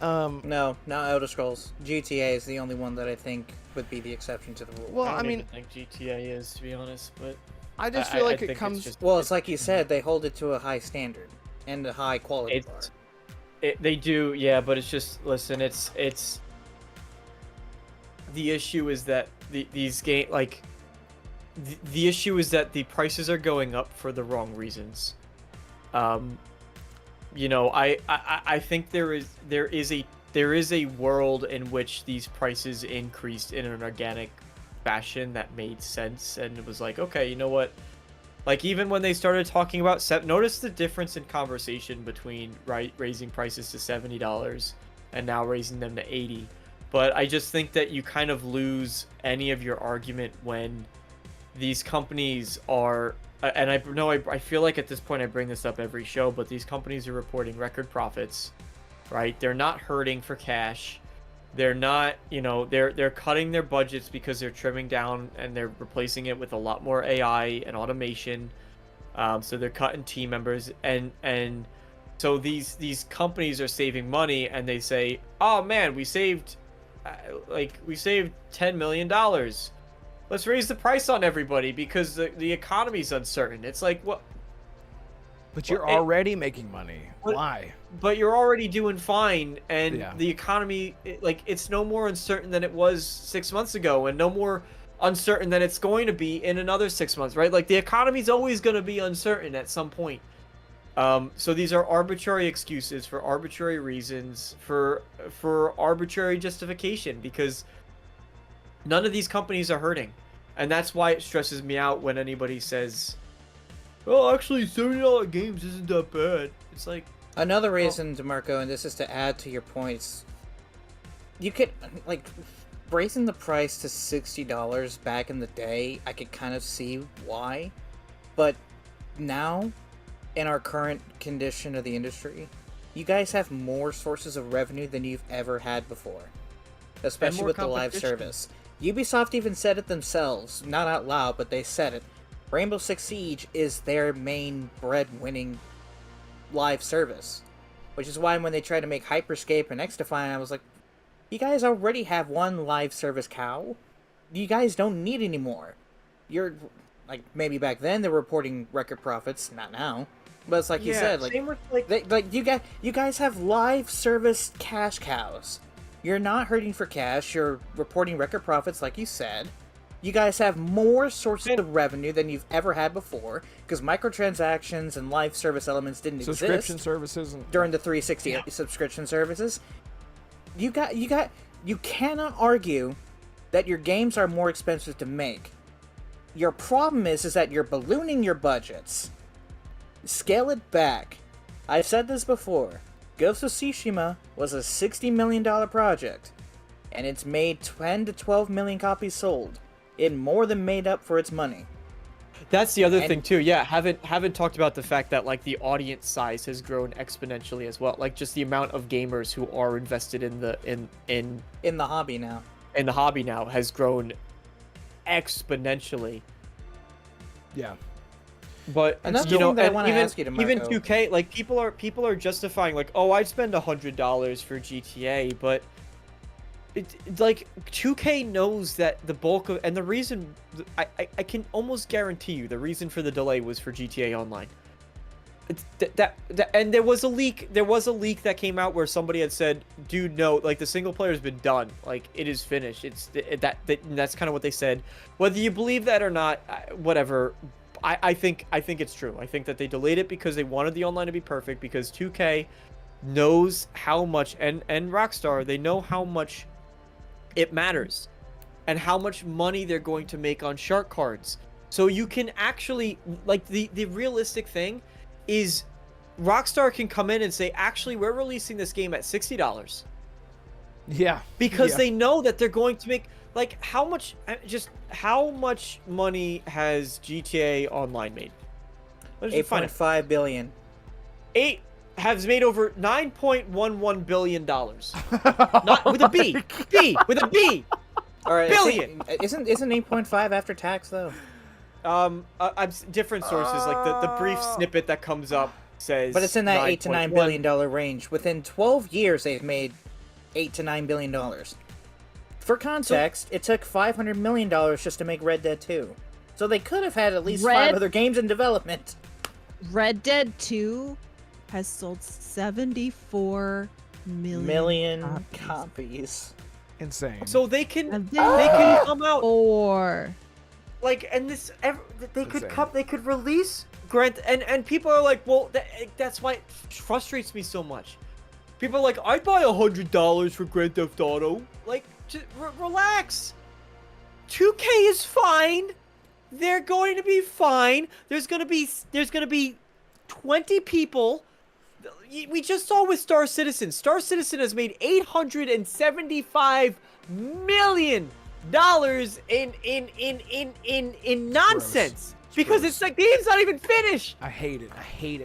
No, not Elder Scrolls. GTA is the only one that I think would be the exception to the rule. Well, I I don't mean, even think GTA is, to be honest, but I just feel like think it it's comes. just- Well, it's like you said, they hold it to a high standard and a high quality bar. They do, yeah, but it's just, listen, it's the issue is that these game, like, the issue is that the prices are going up for the wrong reasons. You know, I think there is a world in which these prices increased in an organic fashion that made sense, and it was like, okay, you know what? Like, even when they started talking about notice the difference in conversation between raising prices to $70 and now raising them to $80. But I just think that you kind of lose any of your argument when these companies are, and I know I feel like at this point I bring this up every show, but these companies are reporting record profits, right? They're not hurting for cash. They're not, you know, they're cutting their budgets because they're trimming down and they're replacing it with a lot more AI and automation. So they're cutting team members, and so these companies are saving money, and they say, oh man, we saved $10 million. Let's raise the price on everybody because the economy's uncertain. It's like, what? But you're already making money. But- Why? But you're already doing fine, and Yeah. the economy, it's no more uncertain than it was 6 months ago, and no more uncertain than it's going to be in another 6 months, right? Like, the economy's always going to be uncertain at some point. So these are arbitrary excuses for arbitrary reasons, for arbitrary justification, because none of these companies are hurting, and that's why it stresses me out when anybody says, "Oh, actually, $70 games isn't that bad." It's like, Another reason, DeMarco, and this is to add to your points, you could, like, raising the price to $60 back in the day, I could kind of see why. But now, in our current condition of the industry, you guys have more sources of revenue than you've ever had before. Especially more with the live competition. service. Ubisoft even said it themselves, not out loud, but they said it. Rainbow Six Siege is their main bread-winning live service, which is why when they tried to make Hyperscape and XDefiant, I was like, you guys already have one live service cow. You guys don't need any more. You're, like, maybe back then they were reporting record profits, not now. But it's like you said, like, same with, like, you guys have live service cash cows. You're not hurting for cash. You're reporting record profits, like you said. You guys have more sources of revenue than you've ever had before, because microtransactions and live service elements didn't Subscription exist services during the 360 subscription services. You cannot argue that your games are more expensive to make. Your problem is that you're ballooning your budgets. Scale it back. I've said this before. Ghost of Tsushima was a $60 million project, and it's made 10 to 12 million copies sold. It more than made up for its money. That's the other thing too. Yeah, haven't talked about the fact that like the audience size has grown exponentially as well. Like just the amount of gamers who are invested in the hobby now. In the hobby now has grown exponentially. Yeah. But another you know, thing that I want to ask you, DeMarco, even 2K, like people are justifying like, oh, I'd spend $100 for GTA, but it's like 2K knows that the bulk of, and the reason I can almost guarantee you the reason for the delay was for GTA Online. It's that and there was a leak that came out where somebody had said, dude, no, like the single player has been done, like it is finished. It's that's kind of what they said. Whether you believe that or not, whatever. I think it's true. I think that they delayed it because they wanted the online to be perfect, because 2K knows how much, and Rockstar, they know how much it matters and how much money they're going to make on shark cards. So you can actually, like, the realistic thing is Rockstar can come in and say, actually, we're releasing this game at $60. Yeah. Because they know that they're going to make, like, how much money has GTA Online made? 8.5 billion. Has made over $9.11 billion. Not with a B. With a B. All right, Billion. Isn't 8.5 after tax though? Different sources, like the brief snippet that comes up says. But it's in that 8 to 9 billion dollar $9.1. range. Within 12 years, they've made 8 to 9 billion dollars. For context, it took $500 million just to make Red Dead 2. So they could have had at least 5 other games in development. Red Dead 2 has sold 74 million copies. Insane. So they can come out or like, and this they could Insane. come, they could release and people are like, well, that's why it frustrates me so much. People are like, I'd buy $100 for Grand Theft Auto. Like, just relax. 2K is fine. They're going to be fine. There's gonna be 20 people. We just saw with Star Citizen. Star Citizen has made $875 million in nonsense. Gross. Because Gross. it's like the game's not even finished. I hate it.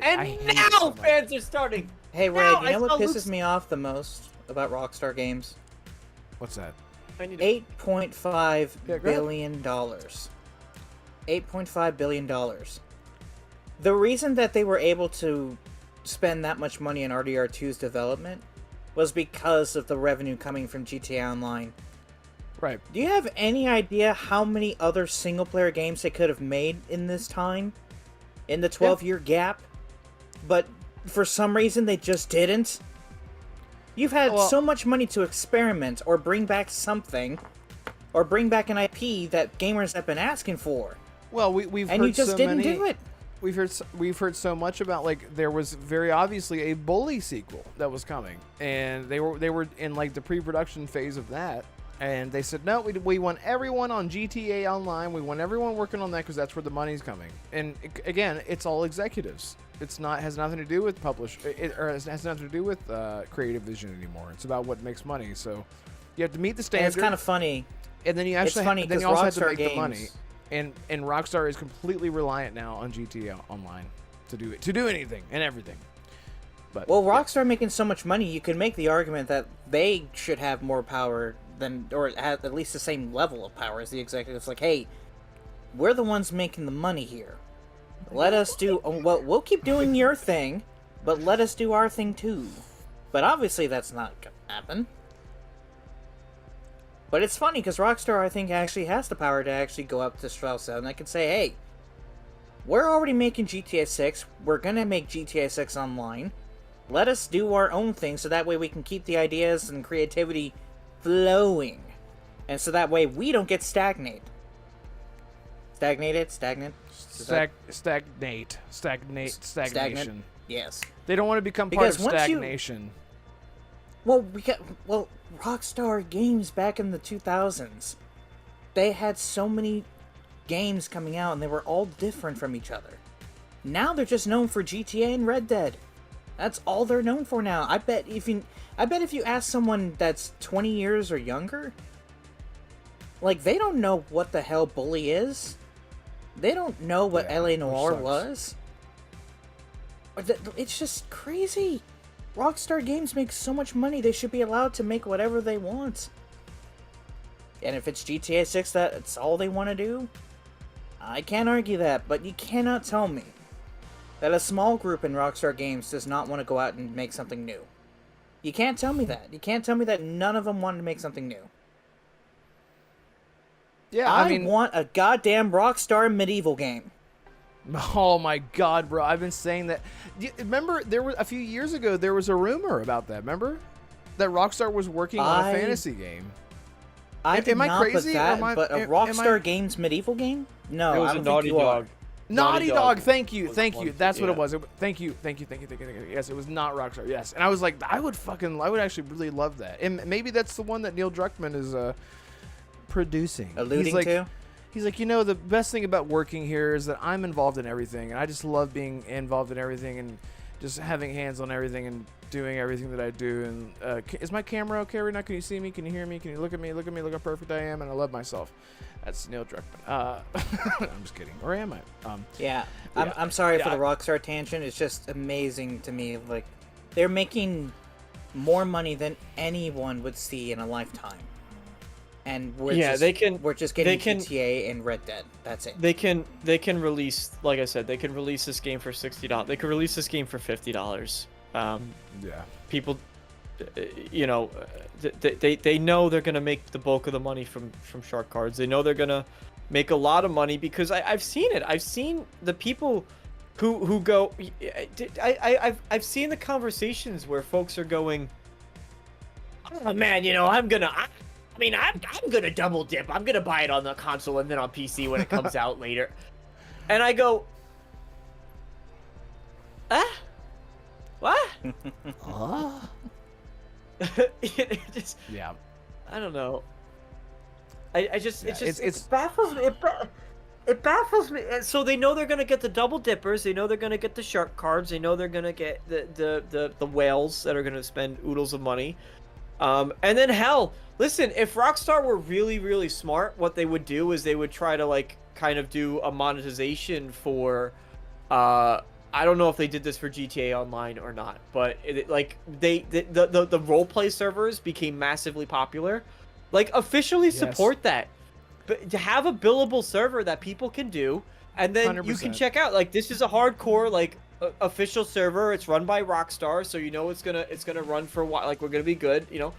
And I hate now it so much. fans are starting. Hey, Ray, Now you know I what saw pisses Luke's- me off the most about Rockstar Games? What's that? I need to... $8.5 Yeah, go ahead. billion. $8.5 billion. The reason that they were able to spend that much money on RDR2's development was because of the revenue coming from GTA Online. Right. Do you have any idea how many other single-player games they could have made in this time? In the 12-year gap? But for some reason, they just didn't? You've had so much money to experiment or bring back something, or bring back an IP that gamers have been asking for. Well, we've And heard you just so didn't many, do it. We've heard so much about, like, there was very obviously a Bully sequel that was coming, and they were in like the pre-production phase of that, and they said no, we want everyone on GTA Online, we want everyone working on that because that's where the money's coming. And again, it's all executives. It's not has nothing to do with or has nothing to do with creative vision anymore. It's about what makes money. So you have to meet the And standard. it's kind of funny. And then you actually funny then 'cause you also have to Rockstar make Games- the money. And Rockstar is completely reliant now on GTA Online to do anything and everything. But Well, Rockstar making so much money, you could make the argument that they should have more power than, or at least the same level of power as the executives. Like, hey, we're the ones making the money here. Let us do. Well, we'll keep doing your thing, but let us do our thing too. But obviously, that's not gonna happen. But it's funny because Rockstar, I think, actually has the power to actually go up to Strauss and I can say, hey, we're already making GTA 6. We're gonna make GTA 6 online. Let us do our own thing so that way we can keep the ideas and creativity flowing. And so that way we don't get stagnant. Stagnated? Stagnant? Stagnation. Stagnant? Yes. They don't want to become Because part of once you- stagnation. Well, Rockstar Games back in the 2000s, they had so many games coming out and they were all different from each other. Now they're just known for GTA and Red Dead. That's all they're known for now. I bet if you ask someone that's 20 years or younger, like, they don't know what the hell Bully is. They don't know what Yeah, LA Noire which sucks. was. It's just crazy. Rockstar Games makes so much money, they should be allowed to make whatever they want. And if it's GTA 6 that's all they want to do, I can't argue that, but you cannot tell me that a small group in Rockstar Games does not want to go out and make something new. You can't tell me that. You can't tell me that none of them wanted to make something new. Yeah, I I mean, want a goddamn Rockstar medieval game. oh my god, bro! I've been saying that. Remember, there was a few years ago. There was a rumor about that. Remember, that Rockstar was working on a fantasy game. I did am I not crazy? put that, Am I- but a am Rockstar I- Games medieval game? No, It was I a don't Naughty think you are. Dog. Naughty Dog. Thank you. was Thank one you. of That's the- what it yeah. was. Thank you. Yes, it was not Rockstar. Yes, and I was like, I would actually really love that. And maybe that's the one that Neil Druckmann is producing. Alluding He's like, to? He's like, you know, the best thing about working here is that I'm involved in everything, and I just love being involved in everything and just having hands on everything and doing everything that I do. And is my camera okay right now? Can you see me? Can you hear me? Can you look at me? Look at me. Look how perfect I am, and I love myself. That's Neil Druckmann. I'm just kidding. Or am I? Yeah, Yeah. I'm sorry for Yeah. the Rockstar tangent. It's just amazing to me. Like, they're making more money than anyone would see in a lifetime. And we're Yeah, just, they can- we're just getting they can- GTA and Red Dead. That's it. They can release, like I said, they can release this game for $60. They could release this game for $50. Yeah. People, you know, they know they're gonna make the bulk of the money from shark cards. They know they're gonna make a lot of money because I've seen it. I've seen the people who go. I've seen the conversations where folks are going, oh man, you know, I'm gonna double dip. I'm gonna buy it on the console and then on PC when it comes out later. And I go, what? It just, Yeah. I don't know. I just, Yeah, it baffles me. It baffles me. And so they know they're gonna get the double dippers. They know they're gonna get the shark cards. They know they're gonna get the whales that are gonna spend oodles of money. And then hell, listen, if Rockstar were really, really smart, what they would do is they would try to like kind of do a monetization for, I don't know if they did this for GTA Online or not, but the roleplay servers became massively popular. Like, officially support that. But to have a billable server that people can do, and then you can 100%. check out, like, this is a hardcore, like, official server. It's run by Rockstar, so you know it's gonna run for a while. Like, we're gonna be good, you know.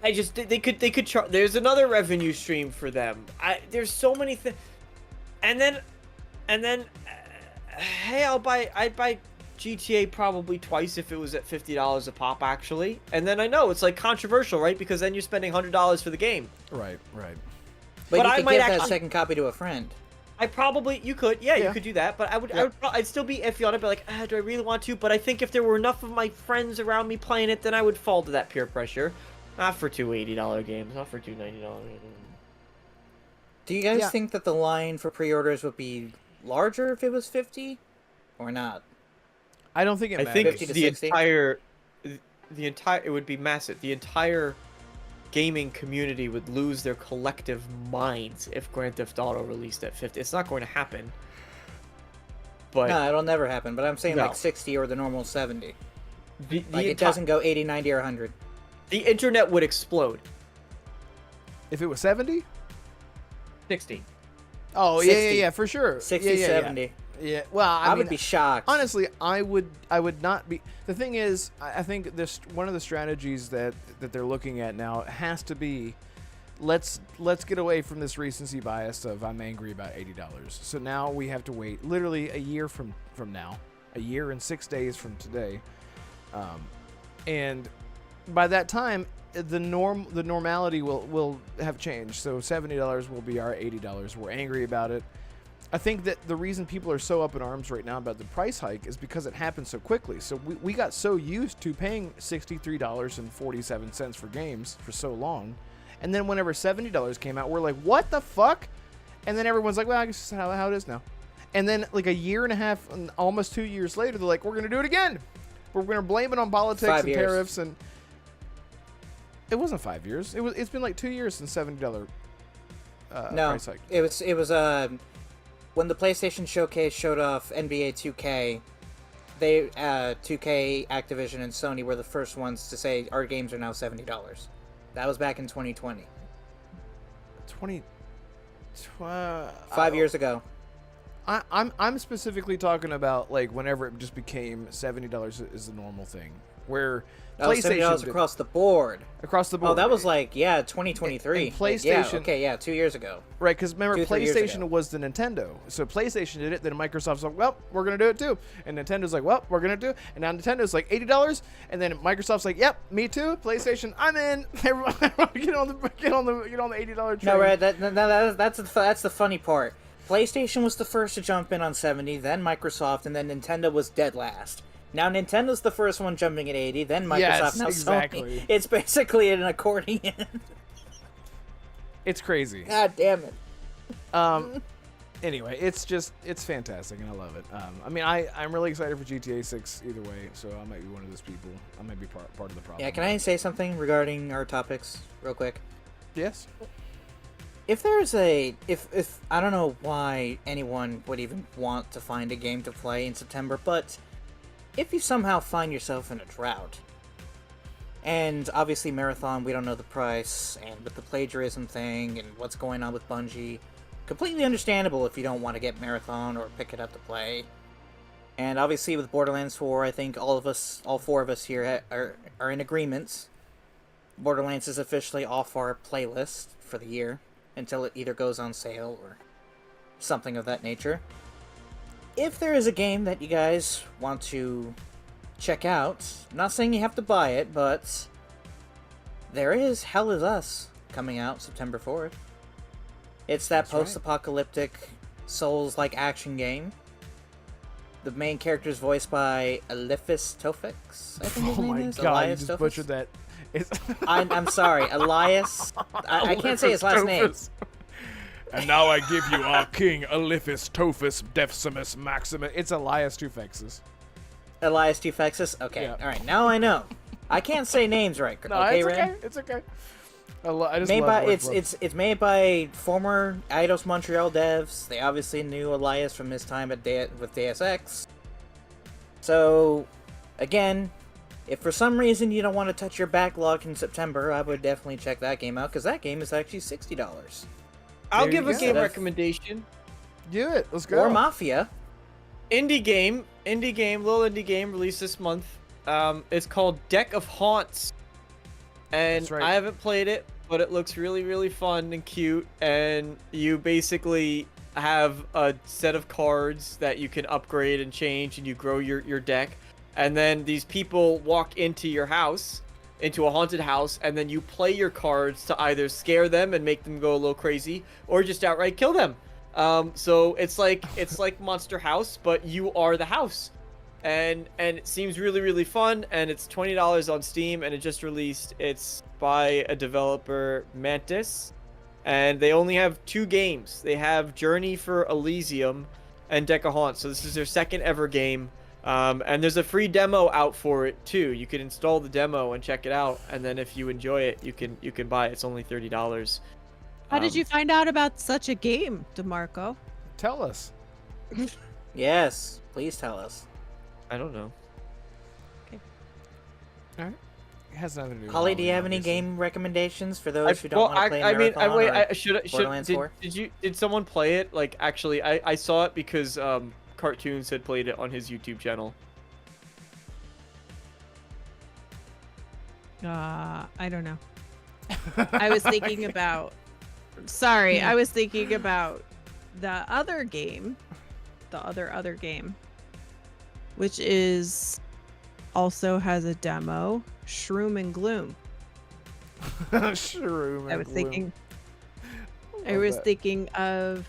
I just, they could there's another revenue stream for them. There's so many things. And then hey, I'd buy GTA probably twice if it was at $50 a pop, actually. And then I know it's like controversial, right? Because then you're spending $100 for the game. Right. But But you I could might give that actually- second copy to a friend. You could do that, but I'd still be iffy on it, but like, do I really want to? But I think if there were enough of my friends around me playing it, then I would fall to that peer pressure. Not for two $80 games, not for two $90 games. Do you guys Yeah. think that the line for pre-orders would be larger if it was 50 or not? I don't think it I matters. think 50 to the 60? entire it would be massive. The entire gaming community would lose their collective minds if Grand Theft Auto released at 50. It's not going to happen. But No, it'll never happen, but I'm saying No. like 60 or the normal 70. the Like, it doesn't go 80, 90, or 100. the internet would explode. If it was 70? 60. Oh, 60. yeah, for sure. 60, yeah. 70. Yeah. Well, I mean, would be shocked. honestly, I would not be. The thing is, I think this one of the strategies that they're looking at now has to be, let's get away from this recency bias of I'm angry about $80. So now we have to wait literally a year from now, a year and 6 days from today, and by that time, the normality will have changed. So $70 will be our $80. We're angry about it. I think that the reason people are so up in arms right now about the price hike is because it happened so quickly. So we got so used to paying $63.47 for games for so long. And then whenever $70 came out, we're like, what the fuck? And then everyone's like, well, I guess that's how it is now. And then like a year and a half, almost 2 years later, they're like, we're going to do it again. We're going to blame it on politics 5 and years. tariffs. And it wasn't 5 years. It's been like 2 years since $70 No, price hike. it was when the PlayStation Showcase showed off NBA 2K. They 2K, Activision, and Sony were the first ones to say our games are now $70. That was back in 2020. 5 years ago. I'm specifically talking about like whenever it just became $70 is the normal thing, where $70 PlayStation across the board. across the board. Oh, that was like 2023. And Like, yeah, PlayStation- okay, yeah, 2 years ago. right, because remember 2-3 years PlayStation ago. was the Nintendo, so PlayStation did it. Then Microsoft's like, well, we're gonna do it too, and Nintendo's like, well, we're gonna do it, and now Nintendo's like $80, and then Microsoft's like, yep, me too. PlayStation, I'm in. Everyone get on the $80 train. No, right. That's the funny part. PlayStation was the first to jump in on 70, then Microsoft, and then Nintendo was dead last. Now Nintendo's the first one jumping at 80, then Microsoft, Yes, now exactly. Sony. It's basically an accordion. It's crazy. God damn it. Anyway, it's fantastic and I love it. I mean, I'm really excited for GTA 6 either way, so I might be one of those people. I might be part of the problem. Yeah, can I say something regarding our topics real quick? Yes. If there's if I don't know why anyone would even want to find a game to play in September, but if you somehow find yourself in a drought, and obviously Marathon, we don't know the price, and with the plagiarism thing and what's going on with Bungie, completely understandable if you don't want to get Marathon or pick it up to play. And obviously with Borderlands 4, I think all four of us here are in agreement. Borderlands is officially off our playlist for the year, until it either goes on sale or something of that nature. If there is a game that you guys want to check out, I'm not saying you have to buy it, but there is Hell Is Us coming out September 4th. It's that That's right. post-apocalyptic Souls-like action game. The main character is voiced by Eliphas Tofix, I think his Oh name my is. god, you Elias just Tofix? butchered that. I'm sorry, Elias. I can't say his last name. And now I give you our king, Eliphas Tophus Decimus Maximus. It's Elias Tufexus. Elias Tufexis? Okay, Yeah. alright, now I know. I can't say names right. No, okay, it's Ren? okay. It's okay. I just Made love by wordplay. it's made by former Eidos Montreal devs. They obviously knew Elias from his time at with Deus Ex. So, again, if for some reason you don't want to touch your backlog in September, I would definitely check that game out, because that game is actually $60. I'll There give you a go. game Instead of- recommendation. Do it. Let's go. Or Mafia. Little indie game released this month. It's called Deck of Haunts, and That's right. I haven't played it, but it looks really, really fun and cute. And you basically have a set of cards that you can upgrade and change, and you grow your deck. And then these people walk into your house, into a haunted house, and then you play your cards to either scare them and make them go a little crazy, or just outright kill them. So it's like Monster House, but you are the house, and it seems really, really fun. And it's $20 on Steam, and it just released. It's by a developer, Mantis, and they only have 2 games. They have Journey for Elysium and Deck of Haunts. So this is their second ever game. And there's a free demo out for it too. You can install the demo and check it out, and then if you enjoy it, you can buy it. It's only $30. How did you find out about such a game, DeMarco? Tell us. Yes, please tell us. I don't know. All right. It has nothing to do with Holly, do you Halloween, have any obviously. game recommendations for those who don't want to play Marathon or Borderlands 4? Did someone play it? Like, actually, I saw it because Cartoons had played it on his YouTube channel. I don't know. I was thinking about. Sorry, I was thinking about the other game, the other game, which is also has a demo, Shroom and Gloom. Shroom. I was and thinking. gloom. I Love was that. thinking of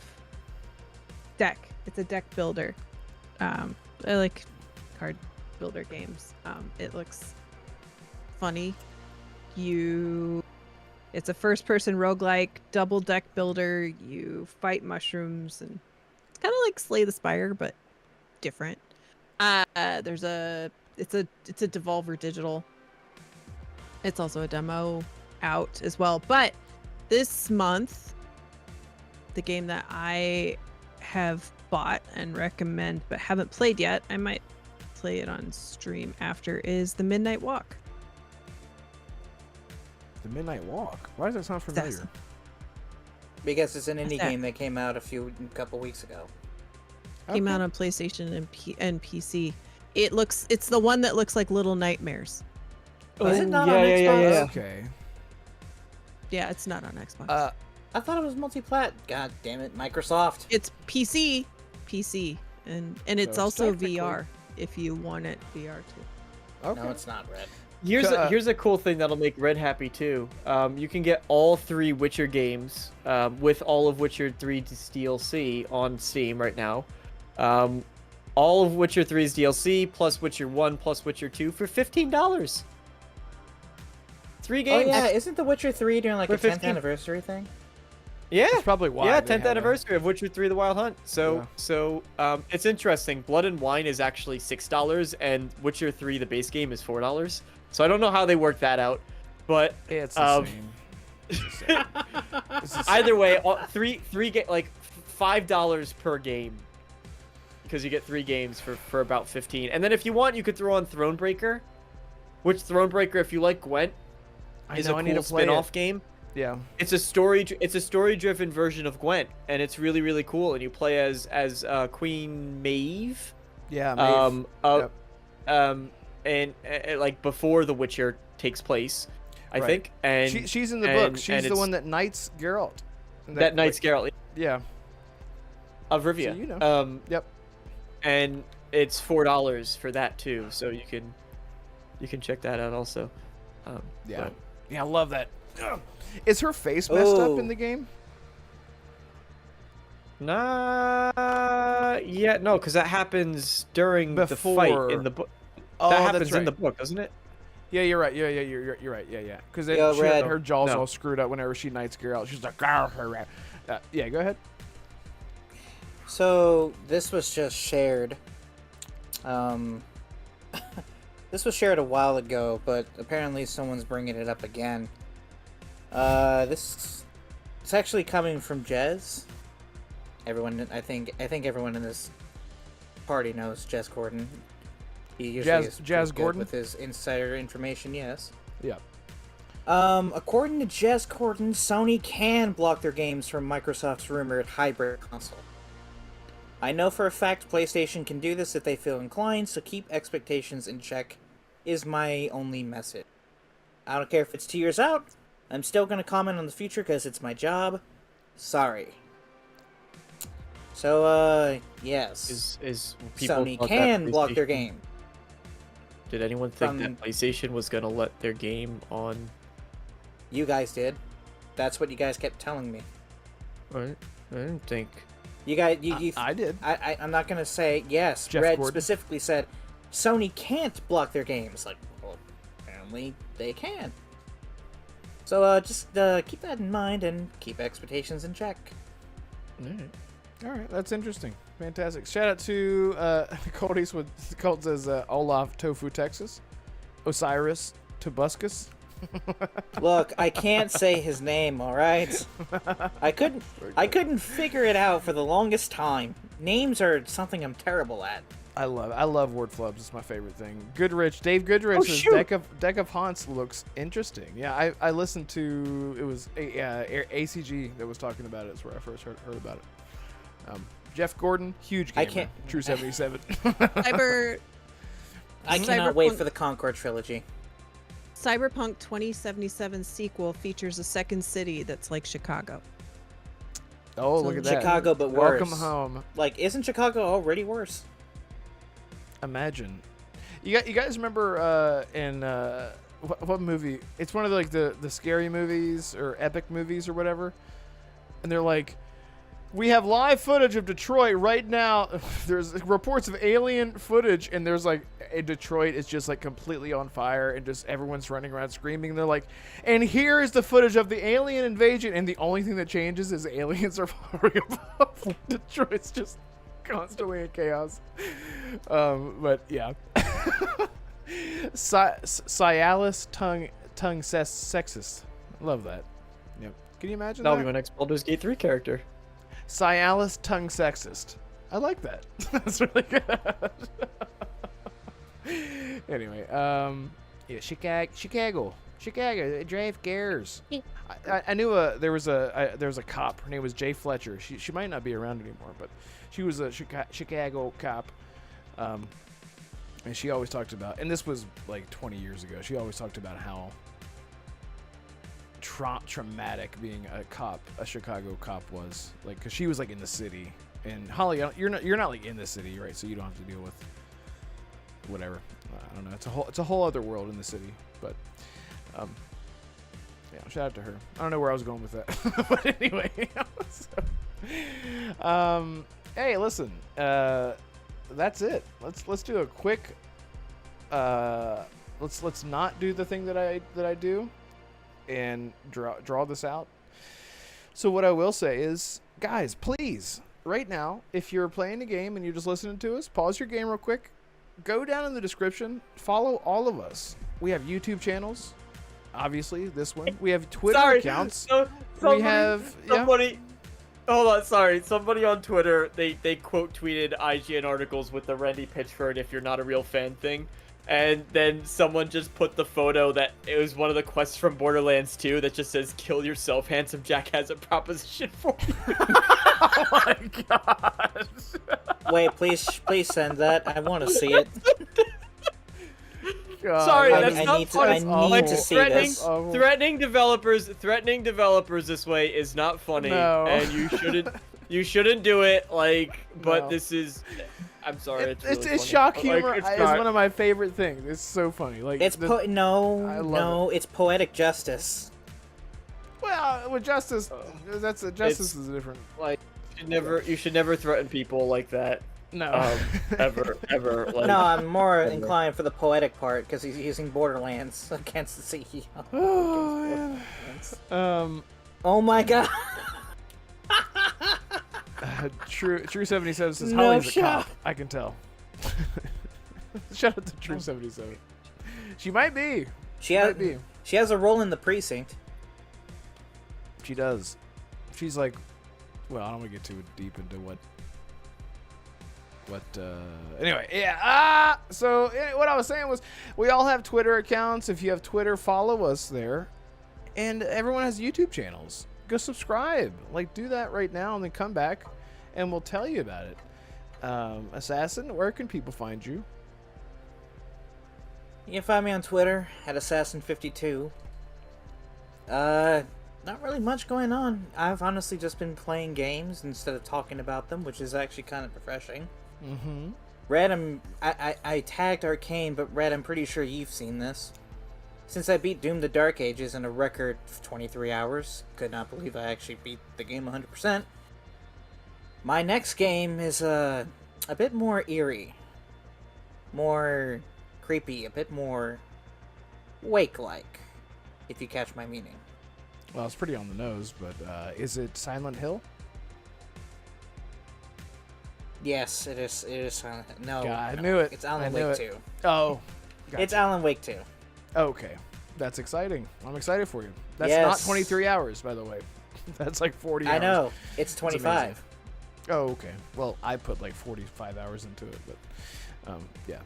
deck. It's a deck builder. I like card builder games. It looks funny. It's a first-person roguelike double deck builder. You fight mushrooms, and it's kind of like Slay the Spire, but different. It's a Devolver Digital. It's also a demo out as well. But this month, the game that I have bought and recommend but haven't played yet, I might play it on stream after, is The Midnight Walk. The Midnight Walk. Why does that sound familiar? Because it's an indie that? game that came out a couple weeks ago. Came Okay. out on PlayStation and PC. It's the one that looks like Little Nightmares. Is it not yeah, on yeah, Xbox? yeah, yeah. Okay. Yeah, it's not on Xbox. I thought it was multi-plat. God damn it, Microsoft. It's PC, and it's So also technically- VR if you want it VR too. Okay. No, it's not Red. Here's a cool thing that'll make Red happy too. You can get all 3 Witcher games with all of Witcher 3's DLC on Steam right now. All of Witcher 3's DLC plus Witcher 1 plus Witcher 2 for $15. 3 Oh games. yeah, isn't The Witcher 3 doing like For a 10th 15. anniversary thing? Yeah. That's probably why. Yeah, they 10th have anniversary of Witcher 3: The Wild Hunt. So it's interesting. Blood and Wine is actually $6, and Witcher 3, the base game, is $4. So I don't know how they work that out, but It's the same. It's the same. It's the same. either way, like $5 per game, because you get 3 games for about 15. And then if you want, you could throw on Thronebreaker, which Thronebreaker, if you like Gwent, is a I need cool to play spin-off it. game. Yeah. It's a story-driven version of Gwent, and it's really, really cool. And you play as Queen Maeve. Yeah. Maeve. Yep. And like before The Witcher takes place, I Right. think. And She's in the book. and She's the it's- one that knights Geralt. that Knight's Geralt Yeah. of Rivia. So you know. Yep. And it's $4 for that too, so you can check that out also. Yeah. but- Yeah, I love that. Ugh. Is her face messed up Oh. in the game? Nah, yeah, no, because that happens during the fight Before. in the book. Oh, That that's happens right. in the book, doesn't it? Yeah, you're right. Yeah, you're right. Yeah. Because Yo, Red. her jaw's No. all screwed up whenever she knights Geralt. She's like, "Grr." Yeah, go ahead. So this was just shared. This was shared a while ago, but apparently someone's bringing it up again. It's actually coming from Jez. I think everyone in this party knows Jez Gordon. He usually Jazz- is Jazz pretty good Gordon? with his insider information. Yes. Yeah. According to Jez Gordon, Sony can block their games from Microsoft's rumored hybrid console. I know for a fact PlayStation can do this if they feel inclined, so keep expectations in check is my only message. I don't care if it's 2 years out, I'm still going to comment on the future because it's my job. Sorry. So, yes. Is people Sony thought that can block their PlayStation- game. Did anyone think from- that PlayStation was gonna let their game on? You guys did. That's what you guys kept telling me. I didn't think. You guys, I did. I'm not gonna say yes. Jeff Red Gordon. specifically said Sony can't block their games. Like, well, apparently they can. So just keep that in mind and keep expectations in check. All right, that's interesting. Fantastic. Shout out to Cody's with Colt says Olaf Tofu Texas, Osiris Tobuscus. Look, I can't say his name. All right, I couldn't figure it out for the longest time. Names are something I'm terrible at. I love word flubs. It's my favorite thing. Goodrich, Dave Goodrich Oh, says shoot. Deck of Haunts looks interesting. Yeah, I listened to, it was ACG that was talking about it. That's where I first heard about it. Jeff Gordon, huge gamer. I can't- True 77. Cyberpunk I cannot wait for the Concord trilogy. 2077 sequel features a second city that's like Chicago. Oh, So look at that. Chicago, but worse. Welcome home. Like, isn't Chicago already worse? Imagine. You guys remember in what movie? It's one of the, like the scary movies or epic movies or whatever. And they're like, we have live footage of Detroit right now. There's reports of alien footage, and there's like Detroit is just like completely on fire, and just everyone's running around screaming. They're like, and here is the footage of the alien invasion, and the only thing that changes is aliens are hovering above. Detroit's just constantly in chaos. But yeah. Cialis tongue sexist. Love that. Yep. Can you imagine That'll that? be my next Baldur's Gate 3 character. Cialis tongue sexist. I like that. That's really good. Anyway, yeah, Chicago, drive gears. I knew there was a cop. Her name was Jay Fletcher. She might not be around anymore, but she was a Chicago cop. And she always talked about, and this was like 20 years ago. She always talked about how traumatic being a Chicago cop was, like, because she was like in the city. And Holly, you're not like in the city, right? So you don't have to deal with whatever. I don't know. It's a whole other world in the city. But yeah, shout out to her. I don't know where I was going with that, but anyway. Hey, listen. That's it. Let's do a quick. Let's not do the thing that I do, and draw this out. So what I will say is, guys, please, right now, if you're playing the game and you're just listening to us, pause your game real quick. Go down in the description. Follow all of us. We have YouTube channels. Obviously, this one. We have Twitter accounts. We have somebody. Hold on, sorry. Somebody on Twitter, they quote tweeted IGN articles with the Randy Pitchford "if you're not a real fan" thing, and then someone just put the photo that it was one of the quests from Borderlands 2 that just says "kill yourself, handsome Jack has a proposition for you." Oh my god! Wait, please send that. I want to see it. God. Sorry, I that's not need fun. to see this. Threatening developers this way is not funny, No. and you shouldn't do it. Like, but No. this is. I'm sorry. It's really It's funny. shock Like, humor. it's Is not- one of my favorite things. It's so funny. Like It's I love no, it's poetic justice. Well, with justice, justice is different. like you should never threaten people like that. No. Ever. Like, No, I'm more inclined for the poetic part because he's using Borderlands against the CEO. Oh, yeah. Oh my god. True 77 says No Holly's a shot. cop. I can tell. Shout out to True 77. She might be. She has a role in the precinct. She does. She's like, well, I don't want to get too deep into what anyway, yeah. So what I was saying was, we all have Twitter accounts. If you have Twitter, follow us there. And everyone has YouTube channels. Go subscribe. Like, do that right now, and then come back, and we'll tell you about it. Assassin, where can people find you? You can find me on Twitter at Assassin52. Not really much going on. I've honestly just been playing games instead of talking about them, which is actually kind of refreshing. Mm-hmm. Red, I tagged Arcane, but Red, I'm pretty sure you've seen this. Since I beat Doom the Dark Ages in a record 23 hours, could not believe I actually beat the game 100%. My next game is a bit more eerie, more creepy, a bit more Wake-like, if you catch my meaning. Well, it's pretty on the nose, but is it Silent Hill? Yes, it is. It is Silent Hill. No, God, I no, knew it. It's Alan I knew Wake it. 2. Oh, gotcha. It's Alan Wake 2. Okay, that's exciting. I'm excited for you. That's Yes. not 23 hours, by the way. That's like 40 hours. I know. It's It's 25. amazing. Oh, okay. Well, I put like 45 hours into it, but yeah.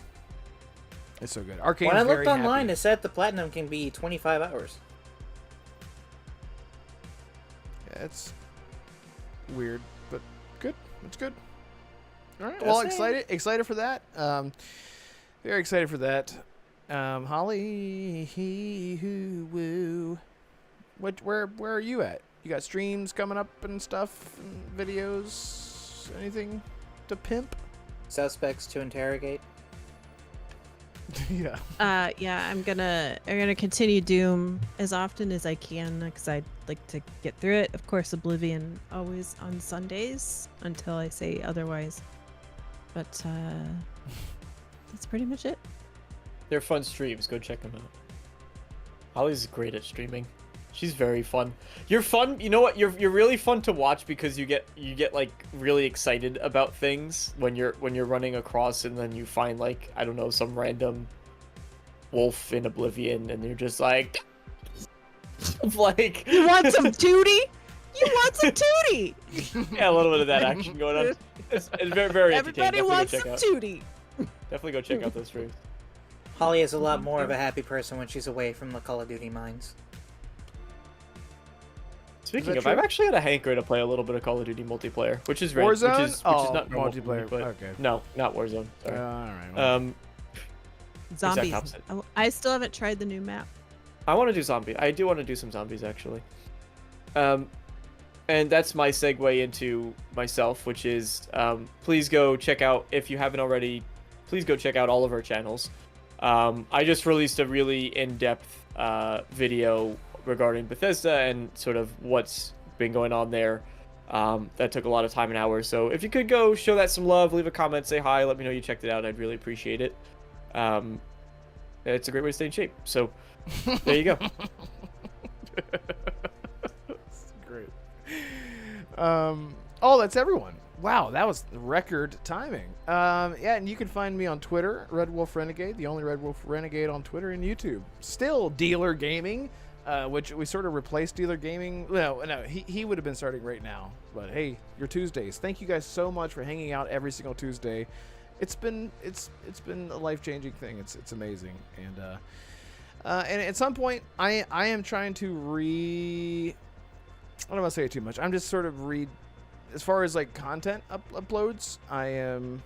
It's so good. Arcane's When I looked very online, happy. it said the platinum can be 25 hours. Yeah, it's weird, but good. It's good. All right. Just Well, saying. excited for that. Very excited for that. Holly, woo. Where are you at? You got streams coming up and stuff, and videos, anything to pimp? Suspects to interrogate. Yeah. Yeah, I'm gonna continue Doom as often as I can because I'd like to get through it. Of course, Oblivion always on Sundays until I say otherwise. But that's pretty much it. They're fun streams. Go check them out. Holly's great at streaming. She's very fun. You're fun. You know what? You're really fun to watch because you get like really excited about things when you're running across and then you find like, I don't know, some random wolf in Oblivion and you're just like like You want some tootie? You want some tootie? Yeah, a little bit of that action going on. It's very, very Everybody entertaining. wants some Definitely tootie. Definitely go check out those streams. Holly is a lot more of a happy person when she's away from the Call of Duty mines. Speaking of, I've actually had a hanker to play a little bit of Call of Duty multiplayer, which is Warzone? which is not normal for me, multiplayer. but Okay. No, not Warzone. Sorry. All right. Zombies. opposite. I still haven't tried the new map. I want to do zombie. I do want to do some zombies actually. And that's my segue into myself, which is please go check out, if you haven't already, please go check out all of our channels. I just released a really in-depth video regarding Bethesda and sort of what's been going on there. That took a lot of time and hours. So if you could go show that some love, leave a comment, say hi, let me know you checked it out. I'd really appreciate it. It's a great way to stay in shape. So there you go. That's great. Oh, that's everyone. Wow, that was record timing. Yeah, and you can find me on Twitter, Red Wolf Renegade, the only Red Wolf Renegade on Twitter and YouTube. Still Dealer Gaming, which we sort of replaced Dealer Gaming. No, he would have been starting right now. But hey, your Tuesdays. Thank you guys so much for hanging out every single Tuesday. It's been a life-changing thing. It's amazing. And at some point, I am trying to I don't want to say it too much. I'm just sort of as far as like content uploads, I am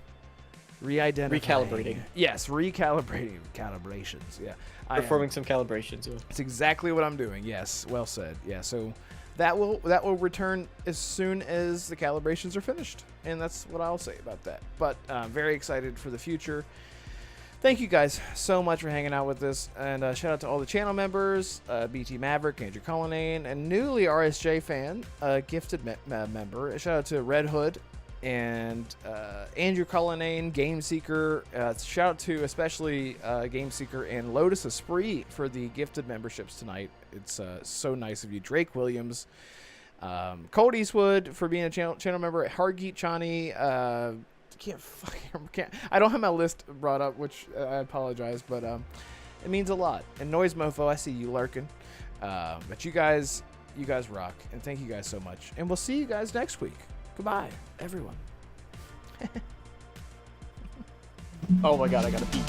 Recalibrating. Yes, recalibrating. Calibrations. Yeah. Performing some calibrations. Yeah. It's exactly what I'm doing. Yes, well said. Yeah, so that will return as soon as the calibrations are finished, and that's what I'll say about that. But very excited for the future. Thank you guys so much for hanging out with us, and shout out to all the channel members, BT Maverick, Andrew Cullinane, and newly RSJ fan, gifted member. Shout out to Red Hood and Andrew Cullinane, Game Seeker. Shout out to especially Game Seeker and Lotus Esprit for the gifted memberships tonight. It's so nice of you. Drake Williams, Cold Eastwood for being a channel member. Hargeet Chani. I don't have my list brought up, which I apologize, but it means a lot. And Noise Mofo, I see you lurking. But you guys rock, and thank you guys so much. And we'll see you guys next week. Goodbye, everyone. Oh my god, I gotta pee.